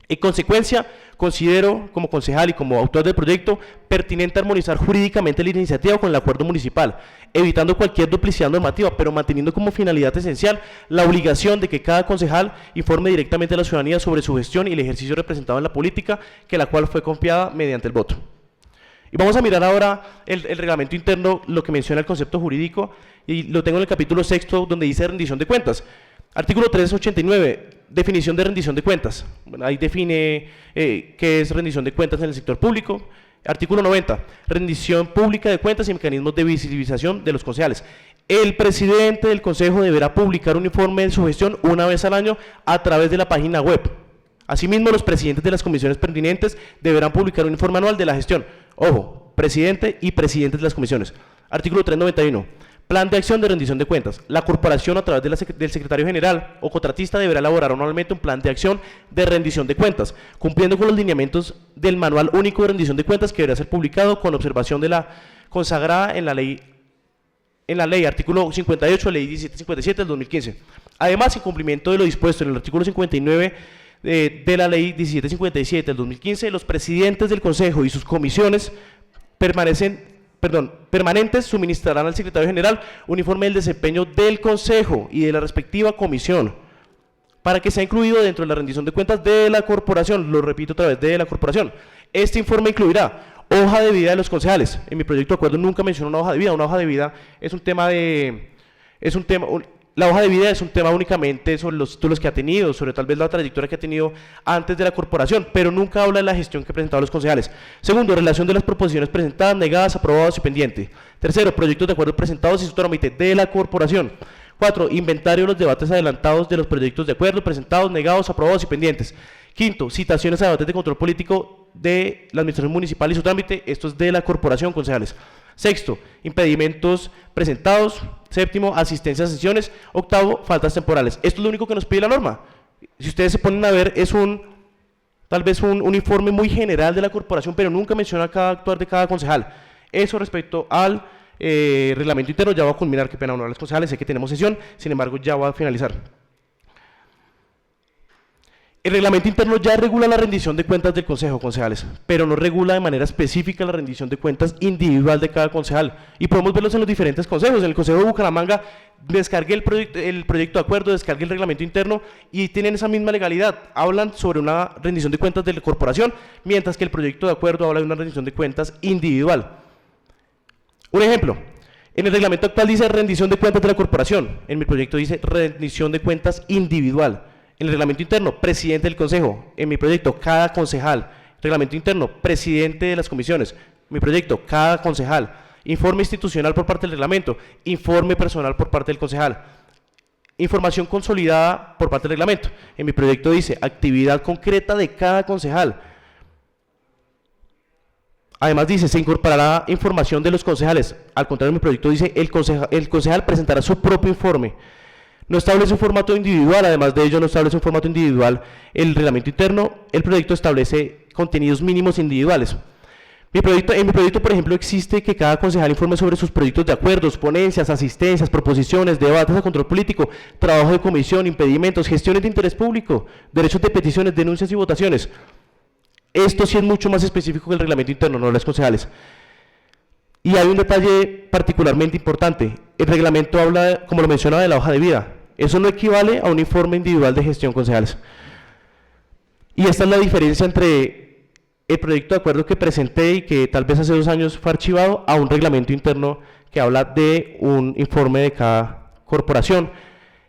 En consecuencia, considero como concejal y como autor del proyecto pertinente armonizar jurídicamente la iniciativa con el acuerdo municipal, evitando cualquier duplicidad normativa, pero manteniendo como finalidad esencial la obligación de que cada concejal informe directamente a la ciudadanía sobre su gestión y el ejercicio representado en la política, que la cual fue confiada mediante el voto. Y vamos a mirar ahora el reglamento interno, lo que menciona el concepto jurídico, y lo tengo en el capítulo 6, donde dice rendición de cuentas. Artículo 389, definición de rendición de cuentas. Bueno, ahí define qué es rendición de cuentas en el sector público. Artículo 90, rendición pública de cuentas y mecanismos de visibilización de los concejales. El presidente del consejo deberá publicar un informe de su gestión una vez al año a través de la página web. Asimismo, los presidentes de las comisiones pertinentes deberán publicar un informe anual de la gestión. Ojo, presidente y presidentes de las comisiones. Artículo 391. Plan de acción de rendición de cuentas. La corporación, a través del secretario general o contratista, deberá elaborar anualmente un plan de acción de rendición de cuentas, cumpliendo con los lineamientos del Manual Único de Rendición de Cuentas, que deberá ser publicado con observación de la consagrada en la ley artículo 58, ley 1757 del 2015. Además, en cumplimiento de lo dispuesto en el artículo 59 de la ley 1757 del 2015, los presidentes del Consejo y sus comisiones permanentes suministrarán al secretario general un informe del desempeño del Consejo y de la respectiva comisión para que sea incluido dentro de la rendición de cuentas de la corporación. Lo repito otra vez, de la corporación. Este informe incluirá hoja de vida de los concejales. En mi proyecto de acuerdo nunca menciono una hoja de vida. Una hoja de vida es un tema la hoja de vida es un tema únicamente sobre los títulos que ha tenido, sobre tal vez la trayectoria que ha tenido antes de la corporación, pero nunca habla de la gestión que presentaron los concejales. Segundo, relación de las proposiciones presentadas, negadas, aprobadas y pendientes. Tercero, proyectos de acuerdo presentados y su trámite de la corporación. 4. Inventario de los debates adelantados de los proyectos de acuerdo presentados, negados, aprobados y pendientes. Quinto, citaciones a debates de control político de la administración municipal y su trámite, esto es de la corporación, concejales. Sexto, impedimentos presentados. Séptimo, asistencia a sesiones. Octavo, faltas temporales. Esto es lo único que nos pide la norma. Si ustedes se ponen a ver, es tal vez un informe muy general de la corporación, pero nunca menciona cada actuar de cada concejal. Eso respecto al reglamento interno. Ya va a culminar, qué pena, honorables concejales, sé que tenemos sesión, sin embargo ya va a finalizar. El reglamento interno ya regula la rendición de cuentas del consejo, concejales, pero no regula de manera específica la rendición de cuentas individual de cada concejal. Y podemos verlos en los diferentes consejos. En el consejo de Bucaramanga, descargué el proyecto de acuerdo, descargué el reglamento interno y tienen esa misma legalidad. Hablan sobre una rendición de cuentas de la corporación, mientras que el proyecto de acuerdo habla de una rendición de cuentas individual. Un ejemplo, en el reglamento actual dice rendición de cuentas de la corporación, en mi proyecto dice rendición de cuentas individual. En el reglamento interno, presidente del consejo, en mi proyecto cada concejal. Reglamento interno, presidente de las comisiones, mi proyecto cada concejal. Informe institucional por parte del reglamento, informe personal por parte del concejal. Información consolidada por parte del reglamento, en mi proyecto dice actividad concreta de cada concejal. Además dice, se incorporará información de los concejales. Al contrario, en mi proyecto dice, el concejal presentará su propio informe. No establece un formato individual, además de ello no establece un formato individual el reglamento interno. El proyecto establece contenidos mínimos individuales. En mi proyecto, por ejemplo, existe que cada concejal informe sobre sus proyectos de acuerdos, ponencias, asistencias, proposiciones, debates a control político, trabajo de comisión, impedimentos, gestiones de interés público, derechos de peticiones, denuncias y votaciones. Esto sí es mucho más específico que el reglamento interno, no los concejales. Y hay un detalle particularmente importante. El reglamento habla, como lo mencionaba, de la hoja de vida. Eso no equivale a un informe individual de gestión, concejales. Y esta es la diferencia entre el proyecto de acuerdo que presenté y que tal vez hace 2 años fue archivado a un reglamento interno que habla de un informe de cada corporación.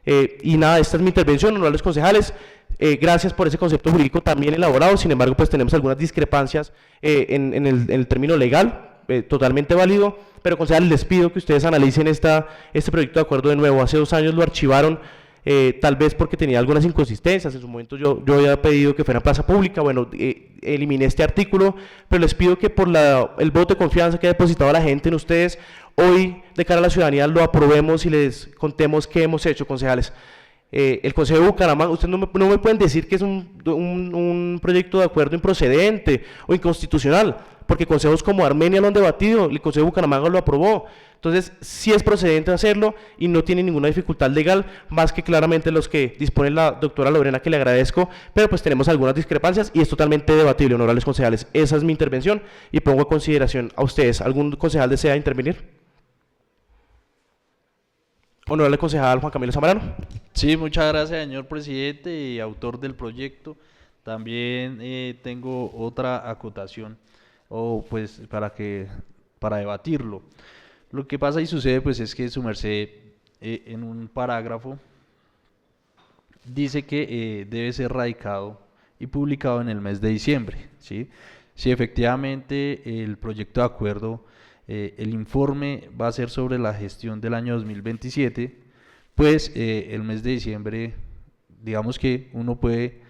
Y nada, esta es mi intervención, honorables concejales. Gracias por ese concepto jurídico también elaborado. Sin embargo, pues tenemos algunas discrepancias en el término legal. Totalmente válido, pero concejales, les pido que ustedes analicen este proyecto de acuerdo de nuevo. Hace 2 años lo archivaron, tal vez porque tenía algunas inconsistencias. En su momento yo había pedido que fuera plaza pública. Bueno, eliminé este artículo, pero les pido que por el voto de confianza que ha depositado la gente en ustedes, hoy de cara a la ciudadanía lo aprobemos y les contemos qué hemos hecho, concejales. El Consejo de Bucaramanga, ustedes no me pueden decir que es un proyecto de acuerdo improcedente o inconstitucional, porque consejos como Armenia lo han debatido, el Consejo de Bucaramanga lo aprobó. Entonces, sí es procedente hacerlo y no tiene ninguna dificultad legal, más que claramente los que dispone la doctora Lorena, que le agradezco, pero pues tenemos algunas discrepancias y es totalmente debatible, honorables concejales. Esa es mi intervención y pongo a consideración a ustedes. ¿Algún concejal desea intervenir? Honorable concejal Juan Camilo Zambrano. Sí, muchas gracias, señor presidente y autor del proyecto. También tengo otra acotación, pues para debatirlo. Lo que pasa y sucede pues es que su merced en un parágrafo dice que debe ser radicado y publicado en el mes de diciembre, ¿sí? Si efectivamente el proyecto de acuerdo, el informe va a ser sobre la gestión del año 2027, pues el mes de diciembre, digamos que uno puede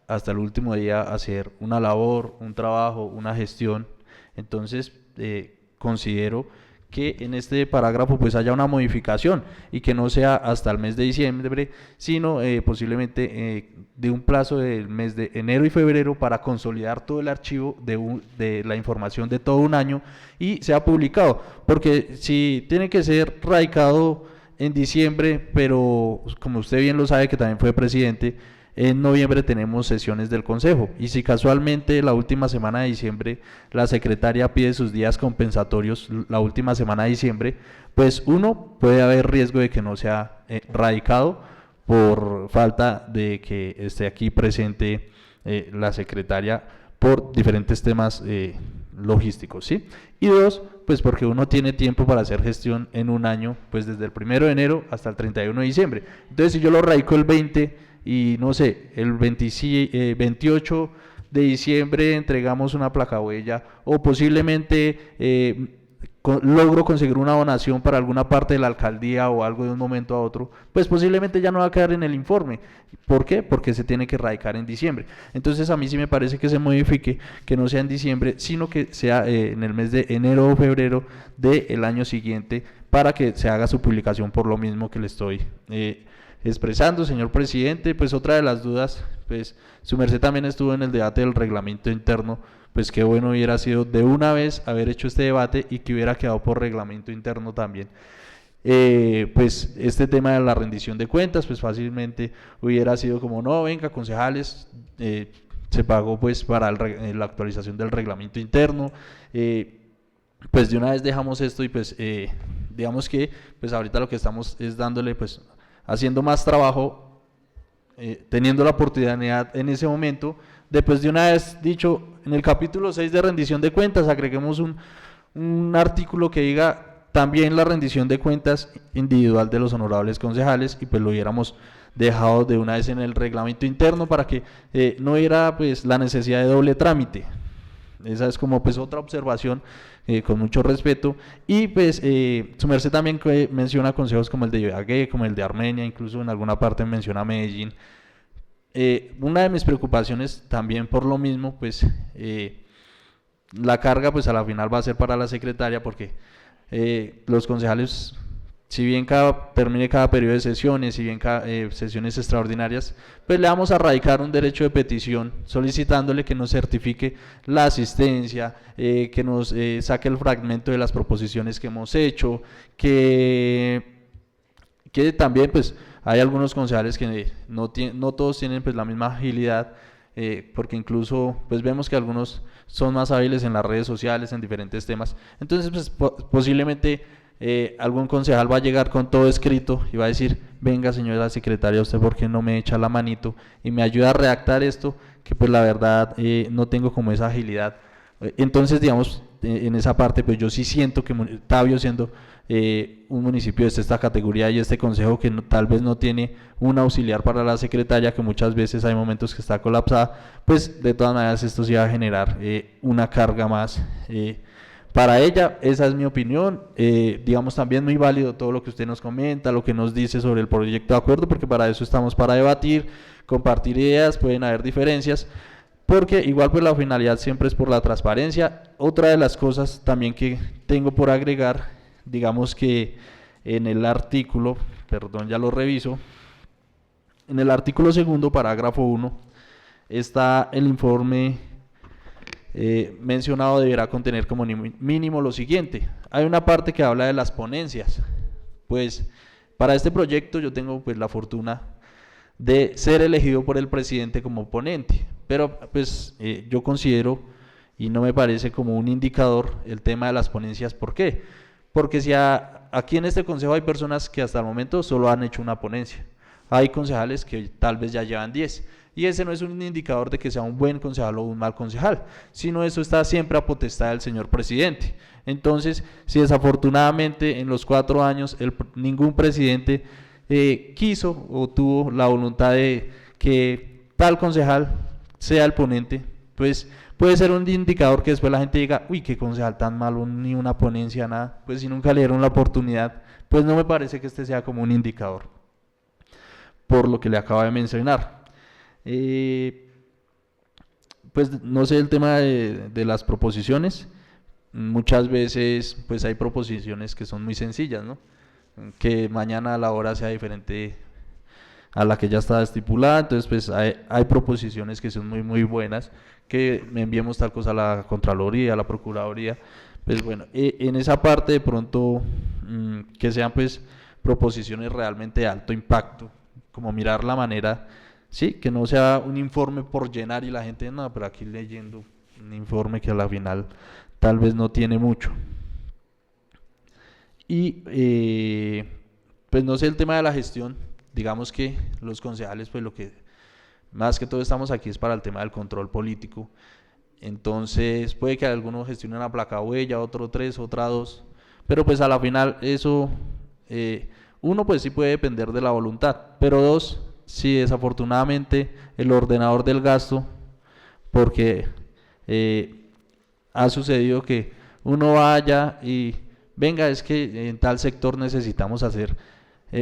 hasta el último día hacer una labor, un trabajo, una gestión. Entonces considero que en este parágrafo pues haya una modificación y que no sea hasta el mes de diciembre, sino posiblemente de un plazo del mes de enero y febrero para consolidar todo el archivo de la información de todo un año y sea publicado, porque si tiene que ser radicado en diciembre, pero como usted bien lo sabe que también fue presidente, en noviembre tenemos sesiones del Consejo y si casualmente la última semana de diciembre la secretaria pide sus días compensatorios la última semana de diciembre, pues puede haber riesgo de que no sea radicado por falta de que esté aquí presente la secretaria por diferentes temas logísticos, ¿sí? Y dos, pues porque uno tiene tiempo para hacer gestión en un año, pues desde el 1 de enero hasta el 31 de diciembre. Entonces, si yo lo radico el 20 y no sé, el 28 de diciembre entregamos una placa huella, o posiblemente logro conseguir una donación para alguna parte de la alcaldía o algo de un momento a otro, pues posiblemente ya no va a quedar en el informe. ¿Por qué? Porque se tiene que radicar en diciembre. Entonces a mí sí me parece que se modifique, que no sea en diciembre, sino que sea en el mes de enero o febrero del año siguiente, para que se haga su publicación, por lo mismo que le estoy expresando, señor presidente. Pues otra de las dudas, pues su merced también estuvo en el debate del reglamento interno, pues qué bueno hubiera sido de una vez haber hecho este debate y que hubiera quedado por reglamento interno también. Pues este tema de la rendición de cuentas, pues fácilmente hubiera sido como, no, venga, concejales, se pagó pues para la actualización del reglamento interno, pues de una vez dejamos esto y pues digamos que pues ahorita lo que estamos es dándole, pues haciendo más trabajo, teniendo la oportunidad en ese momento de, pues de una vez dicho, en el capítulo 6 de rendición de cuentas agreguemos un artículo que diga también la rendición de cuentas individual de los honorables concejales, y pues lo hubiéramos dejado de una vez en el reglamento interno para que no hubiera pues la necesidad de doble trámite. Esa es como pues otra observación, con mucho respeto. Y pues su merced también menciona consejos como el de Ibagué, como el de Armenia, incluso en alguna parte menciona Medellín. Una de mis preocupaciones también por lo mismo, pues la carga pues a la final va a ser para la secretaria, porque los concejales, si bien termine cada periodo de sesiones, si bien sesiones extraordinarias, pues le vamos a radicar un derecho de petición solicitándole que nos certifique la asistencia, que nos saque el fragmento de las proposiciones que hemos hecho, que también pues hay algunos concejales que no todos tienen pues la misma agilidad, porque incluso pues vemos que algunos son más hábiles en las redes sociales, en diferentes temas. Entonces pues posiblemente algún concejal va a llegar con todo escrito y va a decir, venga señora secretaria, usted por qué no me echa la manito y me ayuda a redactar esto, que pues la verdad no tengo como esa agilidad. Entonces digamos, en esa parte pues yo sí siento que Tabio, siendo un municipio de esta categoría y este consejo que tal vez no tiene un auxiliar para la secretaria, que muchas veces hay momentos que está colapsada, pues de todas maneras esto sí va a generar una carga más para ella. Esa es mi opinión. Digamos, también muy válido todo lo que usted nos comenta, lo que nos dice sobre el proyecto de acuerdo, porque para eso estamos, para debatir, compartir ideas. Pueden haber diferencias, porque igual pues la finalidad siempre es por la transparencia. Otra de las cosas también que tengo por agregar, digamos que en el artículo, perdón, ya lo reviso, en el artículo 2, parágrafo 1, está el informe mencionado deberá contener como mínimo lo siguiente. Hay una parte que habla de las ponencias. Pues para este proyecto yo tengo pues la fortuna de ser elegido por el presidente como ponente, pero pues yo considero y no me parece como un indicador el tema de las ponencias. ¿Por qué? Porque si aquí en este consejo hay personas que hasta el momento solo han hecho una ponencia, hay concejales que tal vez ya llevan 10, y ese no es un indicador de que sea un buen concejal o un mal concejal, sino eso está siempre a potestad del señor presidente. Entonces, si desafortunadamente en los 4 años ningún presidente quiso o tuvo la voluntad de que tal concejal sea el ponente, pues puede ser un indicador que después la gente diga, uy, qué concejal tan malo, ni una ponencia, nada. Pues si nunca le dieron la oportunidad, pues no me parece que este sea como un indicador, por lo que le acabo de mencionar. Pues no sé, el tema de las proposiciones, muchas veces pues hay proposiciones que son muy sencillas, ¿no? Que mañana la hora sea diferente a la que ya está estipulada. Entonces pues hay proposiciones que son muy buenas, que me enviemos tal cosa a la Contraloría, a la Procuraduría. Pues bueno, en esa parte de pronto que sean pues proposiciones realmente de alto impacto, como mirar la manera, sí, que no sea un informe por llenar y la gente, no, pero aquí leyendo un informe que a la final tal vez no tiene mucho. Y pues no sé, el tema de la gestión, digamos que los concejales pues lo que más que todo estamos aquí es para el tema del control político, Entonces puede que alguno gestione una placa huella, otro 3, otra 2, pero pues a la final eso, uno pues sí puede depender de la voluntad, pero dos, si desafortunadamente el ordenador del gasto, porque ha sucedido que uno vaya y venga, es que en tal sector necesitamos hacer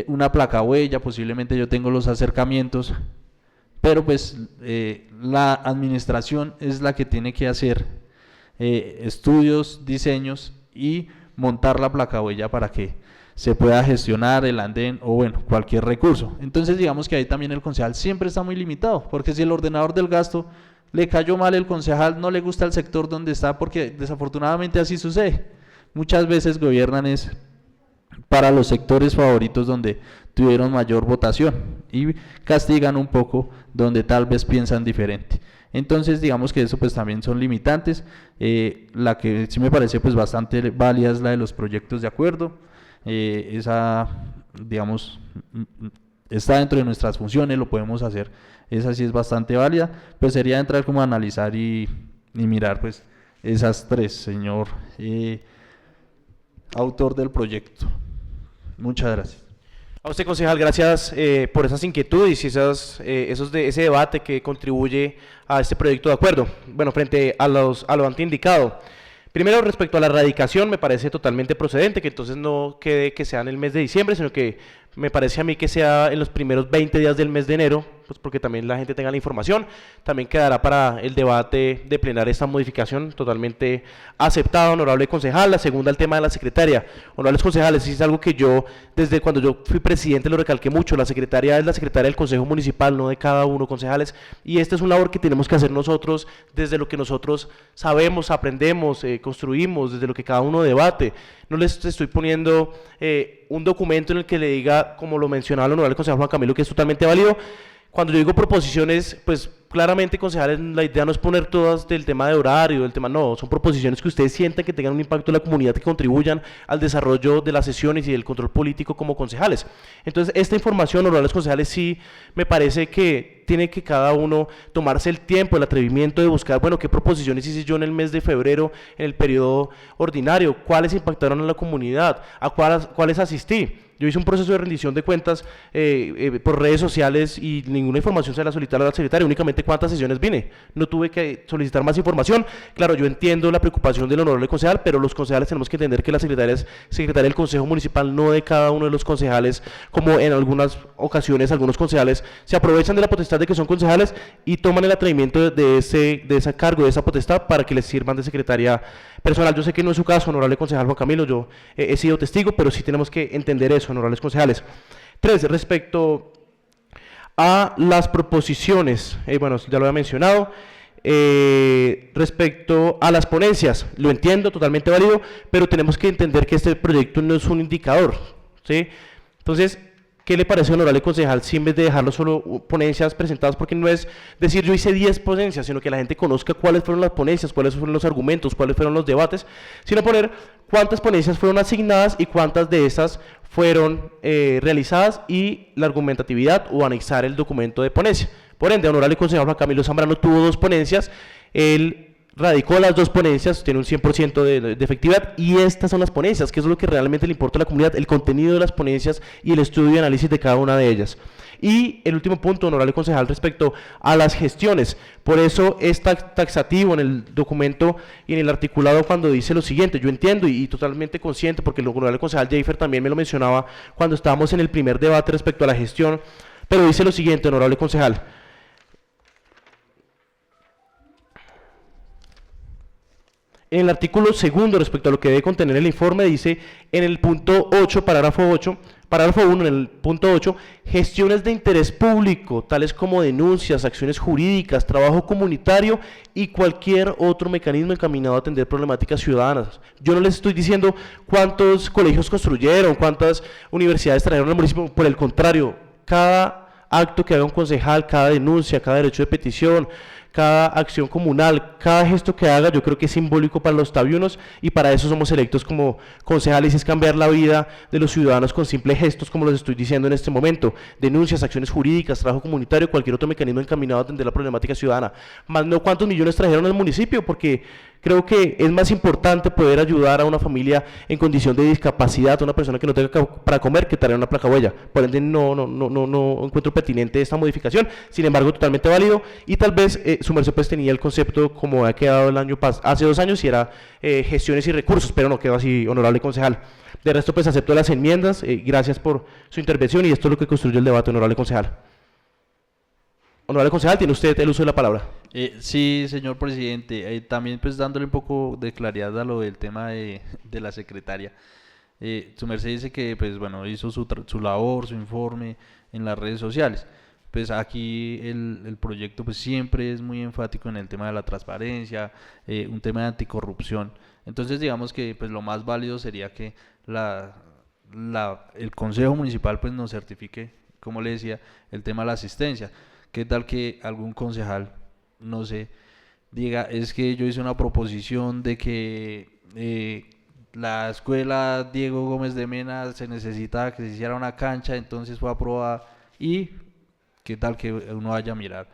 una placa huella, posiblemente yo tengo los acercamientos, pero pues la administración es la que tiene que hacer estudios, diseños y montar la placa huella para que se pueda gestionar el andén o bueno, cualquier recurso. Entonces digamos que ahí también el concejal siempre está muy limitado, porque si el ordenador del gasto le cayó mal, el concejal no le gusta el sector donde está, porque desafortunadamente así sucede. Muchas veces gobiernan es para los sectores favoritos donde tuvieron mayor votación y castigan un poco donde tal vez piensan diferente. Entonces digamos que eso pues también son limitantes. La que sí me parece pues bastante válida es la de los proyectos de acuerdo. Esa digamos está dentro de nuestras funciones, lo podemos hacer, esa sí es bastante válida, pues sería entrar como a analizar y mirar pues esas tres, señor autor del proyecto. Muchas gracias. A usted, concejal, gracias por esas inquietudes y ese debate que contribuye a este proyecto de acuerdo. Bueno, frente a lo antes indicado, primero respecto a la erradicación, me parece totalmente procedente que entonces no quede que sea en el mes de diciembre, sino que me parece a mí que sea en los primeros 20 días del mes de enero, pues porque también la gente tenga la información. También quedará para el debate de plenar esta modificación, totalmente aceptada, honorable concejal. La segunda, el tema de la secretaria. Honorables concejales, es algo que yo, desde cuando yo fui presidente, lo recalqué mucho. La secretaria es la secretaria del Consejo Municipal, no de cada uno, concejales, y esta es una labor que tenemos que hacer nosotros desde lo que nosotros sabemos, aprendemos, construimos, desde lo que cada uno debate. No les estoy poniendo un documento en el que le diga, como lo mencionaba el honorable concejal Juan Camilo, que es totalmente válido. Cuando yo digo proposiciones, pues claramente, concejales, la idea no es poner todas del tema de horario, del tema, no, son proposiciones que ustedes sientan que tengan un impacto en la comunidad, que contribuyan al desarrollo de las sesiones y del control político como concejales. Entonces, esta información, honorables concejales, sí me parece que tiene que cada uno tomarse el tiempo, el atrevimiento de buscar, bueno, qué proposiciones hice yo en el mes de febrero, en el periodo ordinario, cuáles impactaron en la comunidad, a cuáles asistí. Yo hice un proceso de rendición de cuentas por redes sociales y ninguna información se la solicité a la secretaria, únicamente cuántas sesiones vine. No tuve que solicitar más información. Claro, yo entiendo la preocupación del honorable concejal, pero los concejales tenemos que entender que la secretaria es secretaria del Consejo Municipal, no de cada uno de los concejales, como en algunas ocasiones algunos concejales se aprovechan de la potestad de que son concejales y toman el atrevimiento de ese cargo, de esa potestad, para que les sirvan de secretaria personal. Yo sé que no es su caso, honorable concejal Juan Camilo, yo he sido testigo, pero sí tenemos que entender eso, honorables concejales. 3. Respecto a las proposiciones, bueno, ya lo había mencionado. Respecto a las ponencias, lo entiendo, totalmente válido, pero tenemos que entender que este proyecto no es un indicador, ¿sí? Entonces, ¿qué le parece, honorable concejal, si en vez de dejarlo solo ponencias presentadas, porque no es decir yo hice 10 ponencias, sino que la gente conozca cuáles fueron las ponencias, cuáles fueron los argumentos, cuáles fueron los debates, sino poner cuántas ponencias fueron asignadas y cuántas de esas fueron realizadas y la argumentatividad o anexar el documento de ponencia? Por ende, honorable concejal Juan Camilo Zambrano tuvo 2 ponencias, él radicó las 2 ponencias, tiene un 100% de efectividad, y estas son las ponencias, que es lo que realmente le importa a la comunidad, el contenido de las ponencias y el estudio y análisis de cada una de ellas. Y el último punto, honorable concejal, respecto a las gestiones. Por eso es taxativo en el documento y en el articulado cuando dice lo siguiente. Yo entiendo y totalmente consciente, porque el honorable concejal Jeifer también me lo mencionaba cuando estábamos en el primer debate respecto a la gestión, pero dice lo siguiente, honorable concejal. En el artículo 2, respecto a lo que debe contener el informe, dice en el punto 8, parágrafo 1, en el punto 8, gestiones de interés público, tales como denuncias, acciones jurídicas, trabajo comunitario y cualquier otro mecanismo encaminado a atender problemáticas ciudadanas. Yo no les estoy diciendo cuántos colegios construyeron, cuántas universidades trajeron al municipio, por el contrario, cada acto que haga un concejal, cada denuncia, cada derecho de petición, cada acción comunal, cada gesto que haga, yo creo que es simbólico para los tabiunos y para eso somos electos como concejales, es cambiar la vida de los ciudadanos con simples gestos, como los estoy diciendo en este momento, denuncias, acciones jurídicas, trabajo comunitario, cualquier otro mecanismo encaminado a atender la problemática ciudadana. Más no cuántos millones trajeron al municipio, porque creo que es más importante poder ayudar a una familia en condición de discapacidad, a una persona que no tenga para comer, que traer una placa huella. Por ende, no encuentro pertinente esta modificación, sin embargo, totalmente válido, y tal vez su merced pues tenía el concepto como ha quedado el año hace 2 años, y era gestiones y recursos, pero no quedó así, honorable concejal. De resto, pues acepto las enmiendas, gracias por su intervención, y esto es lo que construyó el debate, honorable concejal. Honorable concejal, tiene usted el uso de la palabra. Sí, señor presidente, también pues dándole un poco de claridad a lo del tema de la secretaria. Su merced dice que pues bueno, hizo su labor, su informe en las redes sociales. Pues aquí el proyecto pues siempre es muy enfático en el tema de la transparencia, un tema de anticorrupción. Entonces digamos que pues lo más válido sería que el Consejo Municipal pues nos certifique, como le decía, el tema de la asistencia. ¿Qué tal que algún concejal, no sé, diga, es que yo hice una proposición de que la escuela Diego Gómez de Mena se necesitaba que se hiciera una cancha, entonces fue aprobada, y qué tal que uno vaya a mirar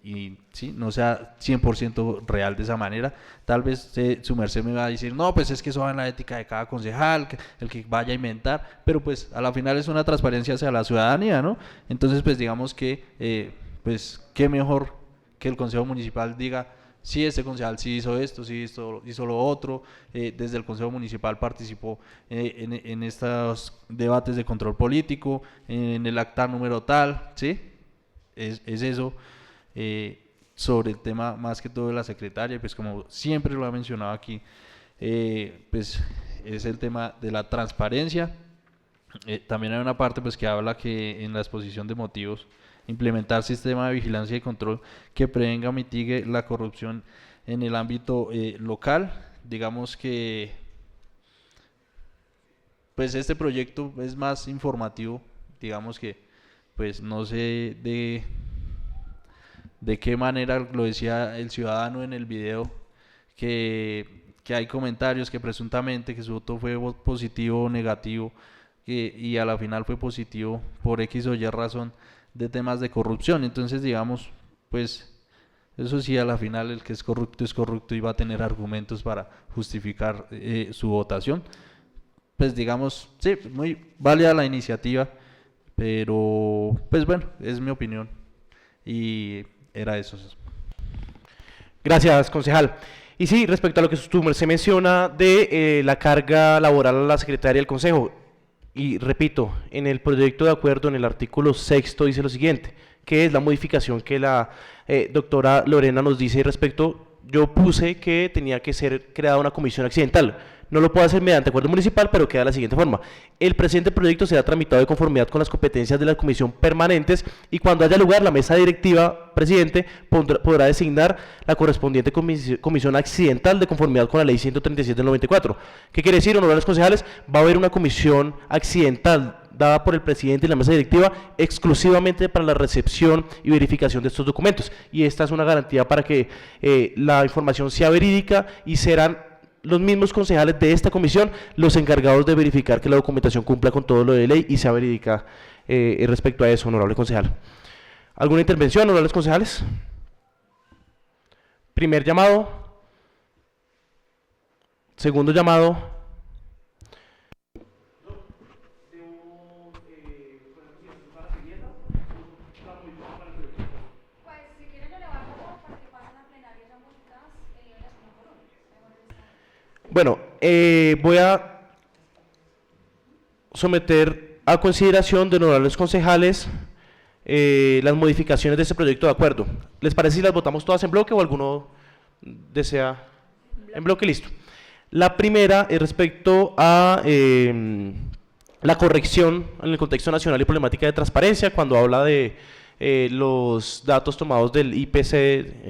y sí, no sea 100% real de esa manera? Tal vez su merced me va a decir, no, pues es que eso va en la ética de cada concejal, el que vaya a inventar, pero pues a la final es una transparencia hacia la ciudadanía, ¿no? Entonces pues digamos que pues qué mejor que el Consejo Municipal diga, sí, este concejal sí hizo esto, sí hizo lo otro, desde el Consejo Municipal participó en estos debates de control político, en el acta número tal, ¿sí? Es eso, sobre el tema más que todo de la secretaria, pues como siempre lo ha mencionado aquí, pues es el tema de la transparencia. También hay una parte pues que habla que en la exposición de motivos, implementar sistema de vigilancia y control que prevenga o mitigue la corrupción en el ámbito local. Digamos que pues este proyecto es más informativo, digamos que pues no sé de qué manera lo decía el ciudadano en el video, que hay comentarios que presuntamente que su voto fue positivo o negativo, y a la final fue positivo por X o Y razón de temas de corrupción. Entonces digamos, pues eso sí, a la final el que es corrupto y va a tener argumentos para justificar su votación. Pues digamos, sí, muy válida la iniciativa, pero pues bueno, es mi opinión y era eso. Gracias, concejal. Y sí, respecto a lo que se menciona de la carga laboral a la secretaria del Consejo, y repito, en el proyecto de acuerdo, en el artículo 6º dice lo siguiente, que es la modificación que la doctora Lorena nos dice respecto. Yo puse que tenía que ser creada una comisión accidental. No lo puedo hacer mediante acuerdo municipal, pero queda de la siguiente forma. El presente proyecto será tramitado de conformidad con las competencias de la comisión permanentes, y cuando haya lugar, la mesa directiva, presidente, podrá designar la correspondiente comisión accidental de conformidad con la ley 137 del 94. ¿Qué quiere decir, honorables concejales? Va a haber una comisión accidental dada por el presidente y la mesa directiva exclusivamente para la recepción y verificación de estos documentos, y esta es una garantía para que la información sea verídica, y serán los mismos concejales de esta comisión los encargados de verificar que la documentación cumpla con todo lo de ley y sea verídica respecto a eso, honorable concejal. ¿Alguna intervención, honorables concejales? Primer llamado. Segundo llamado. Bueno, voy a someter a consideración de honorables concejales las modificaciones de este proyecto de acuerdo. ¿Les parece si las votamos todas en bloque o alguno desea? En bloque, listo. La primera es respecto a la corrección en el contexto nacional y problemática de transparencia, cuando habla de los datos tomados del IPC,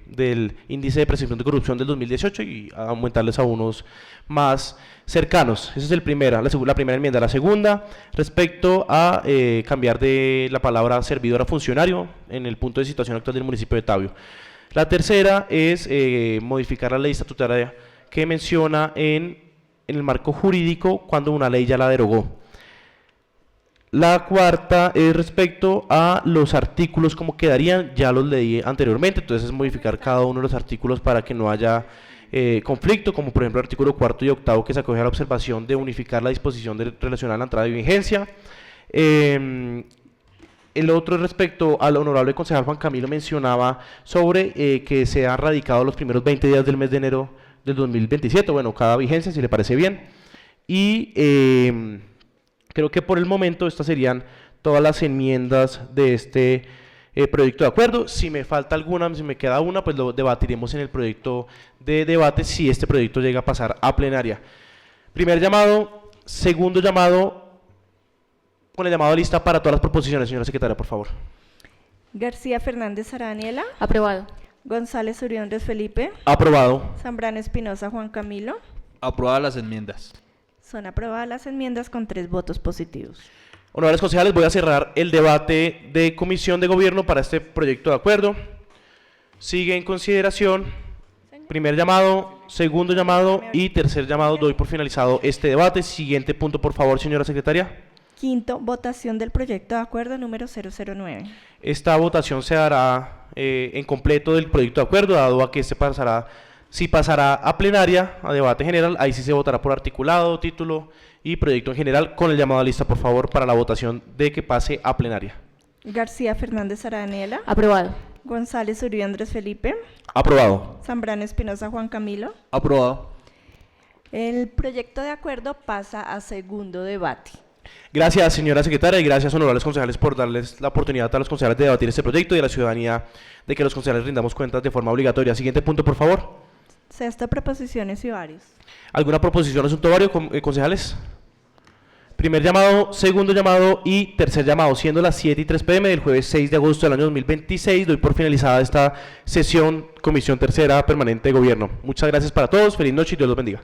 del Índice de Percepción de Corrupción del 2018 y aumentarles a unos más cercanos. Esa es la primera enmienda. La segunda, respecto a cambiar de la palabra servidor a funcionario en el punto de situación actual del municipio de Tabio. La tercera es modificar la ley estatutaria que menciona en el marco jurídico cuando una ley ya la derogó. La cuarta es respecto a los artículos como quedarían, ya los leí anteriormente, entonces es modificar cada uno de los artículos para que no haya conflicto, como por ejemplo el artículo 4 y 8 que se acoge a la observación de unificar la disposición relacionada a la entrada de vigencia. El otro respecto al honorable concejal Juan Camilo mencionaba sobre que se han radicado los primeros 20 días del mes de enero del 2027, bueno, cada vigencia, si le parece bien. Y creo que por el momento estas serían todas las enmiendas de este proyecto de acuerdo. Si me falta alguna, si me queda una, pues lo debatiremos en el proyecto de debate si este proyecto llega a pasar a plenaria. Primer llamado, segundo llamado, con el llamado a lista para todas las proposiciones, señora secretaria, por favor. García Fernández Araniela. Aprobado. González Uribe Andrés Felipe. Aprobado. Zambrano Espinosa Juan Camilo. Aprobadas las enmiendas. Son aprobadas las enmiendas con 3 votos positivos. Honorables concejales, voy a cerrar el debate de comisión de gobierno para este proyecto de acuerdo. Sigue en consideración primer llamado, segundo llamado y tercer llamado. Doy por finalizado este debate. Siguiente punto, por favor, señora secretaria. Quinto, votación del proyecto de acuerdo número 009. Esta votación se hará en completo del proyecto de acuerdo, dado a que este pasará, si pasará a plenaria, a debate general, ahí sí se votará por articulado, título y proyecto en general, con el llamado a lista, por favor, para la votación de que pase a plenaria. García Fernández Araniela. Aprobado. González Uribe Andrés Felipe. Aprobado. Zambrano Espinosa Juan Camilo. Aprobado. El proyecto de acuerdo pasa a segundo debate. Gracias, señora secretaria, y gracias, honorables concejales, por darles la oportunidad a los concejales de debatir este proyecto y a la ciudadanía de que los concejales rindamos cuentas de forma obligatoria. Siguiente punto, por favor. Sexto, proposiciones y varios. ¿Alguna proposición o asunto vario, concejales? Primer llamado, segundo llamado y tercer llamado, siendo las 7:03 p.m. del jueves 6 de agosto del año 2026. Doy por finalizada esta sesión, Comisión Tercera Permanente de Gobierno. Muchas gracias para todos, feliz noche y Dios los bendiga.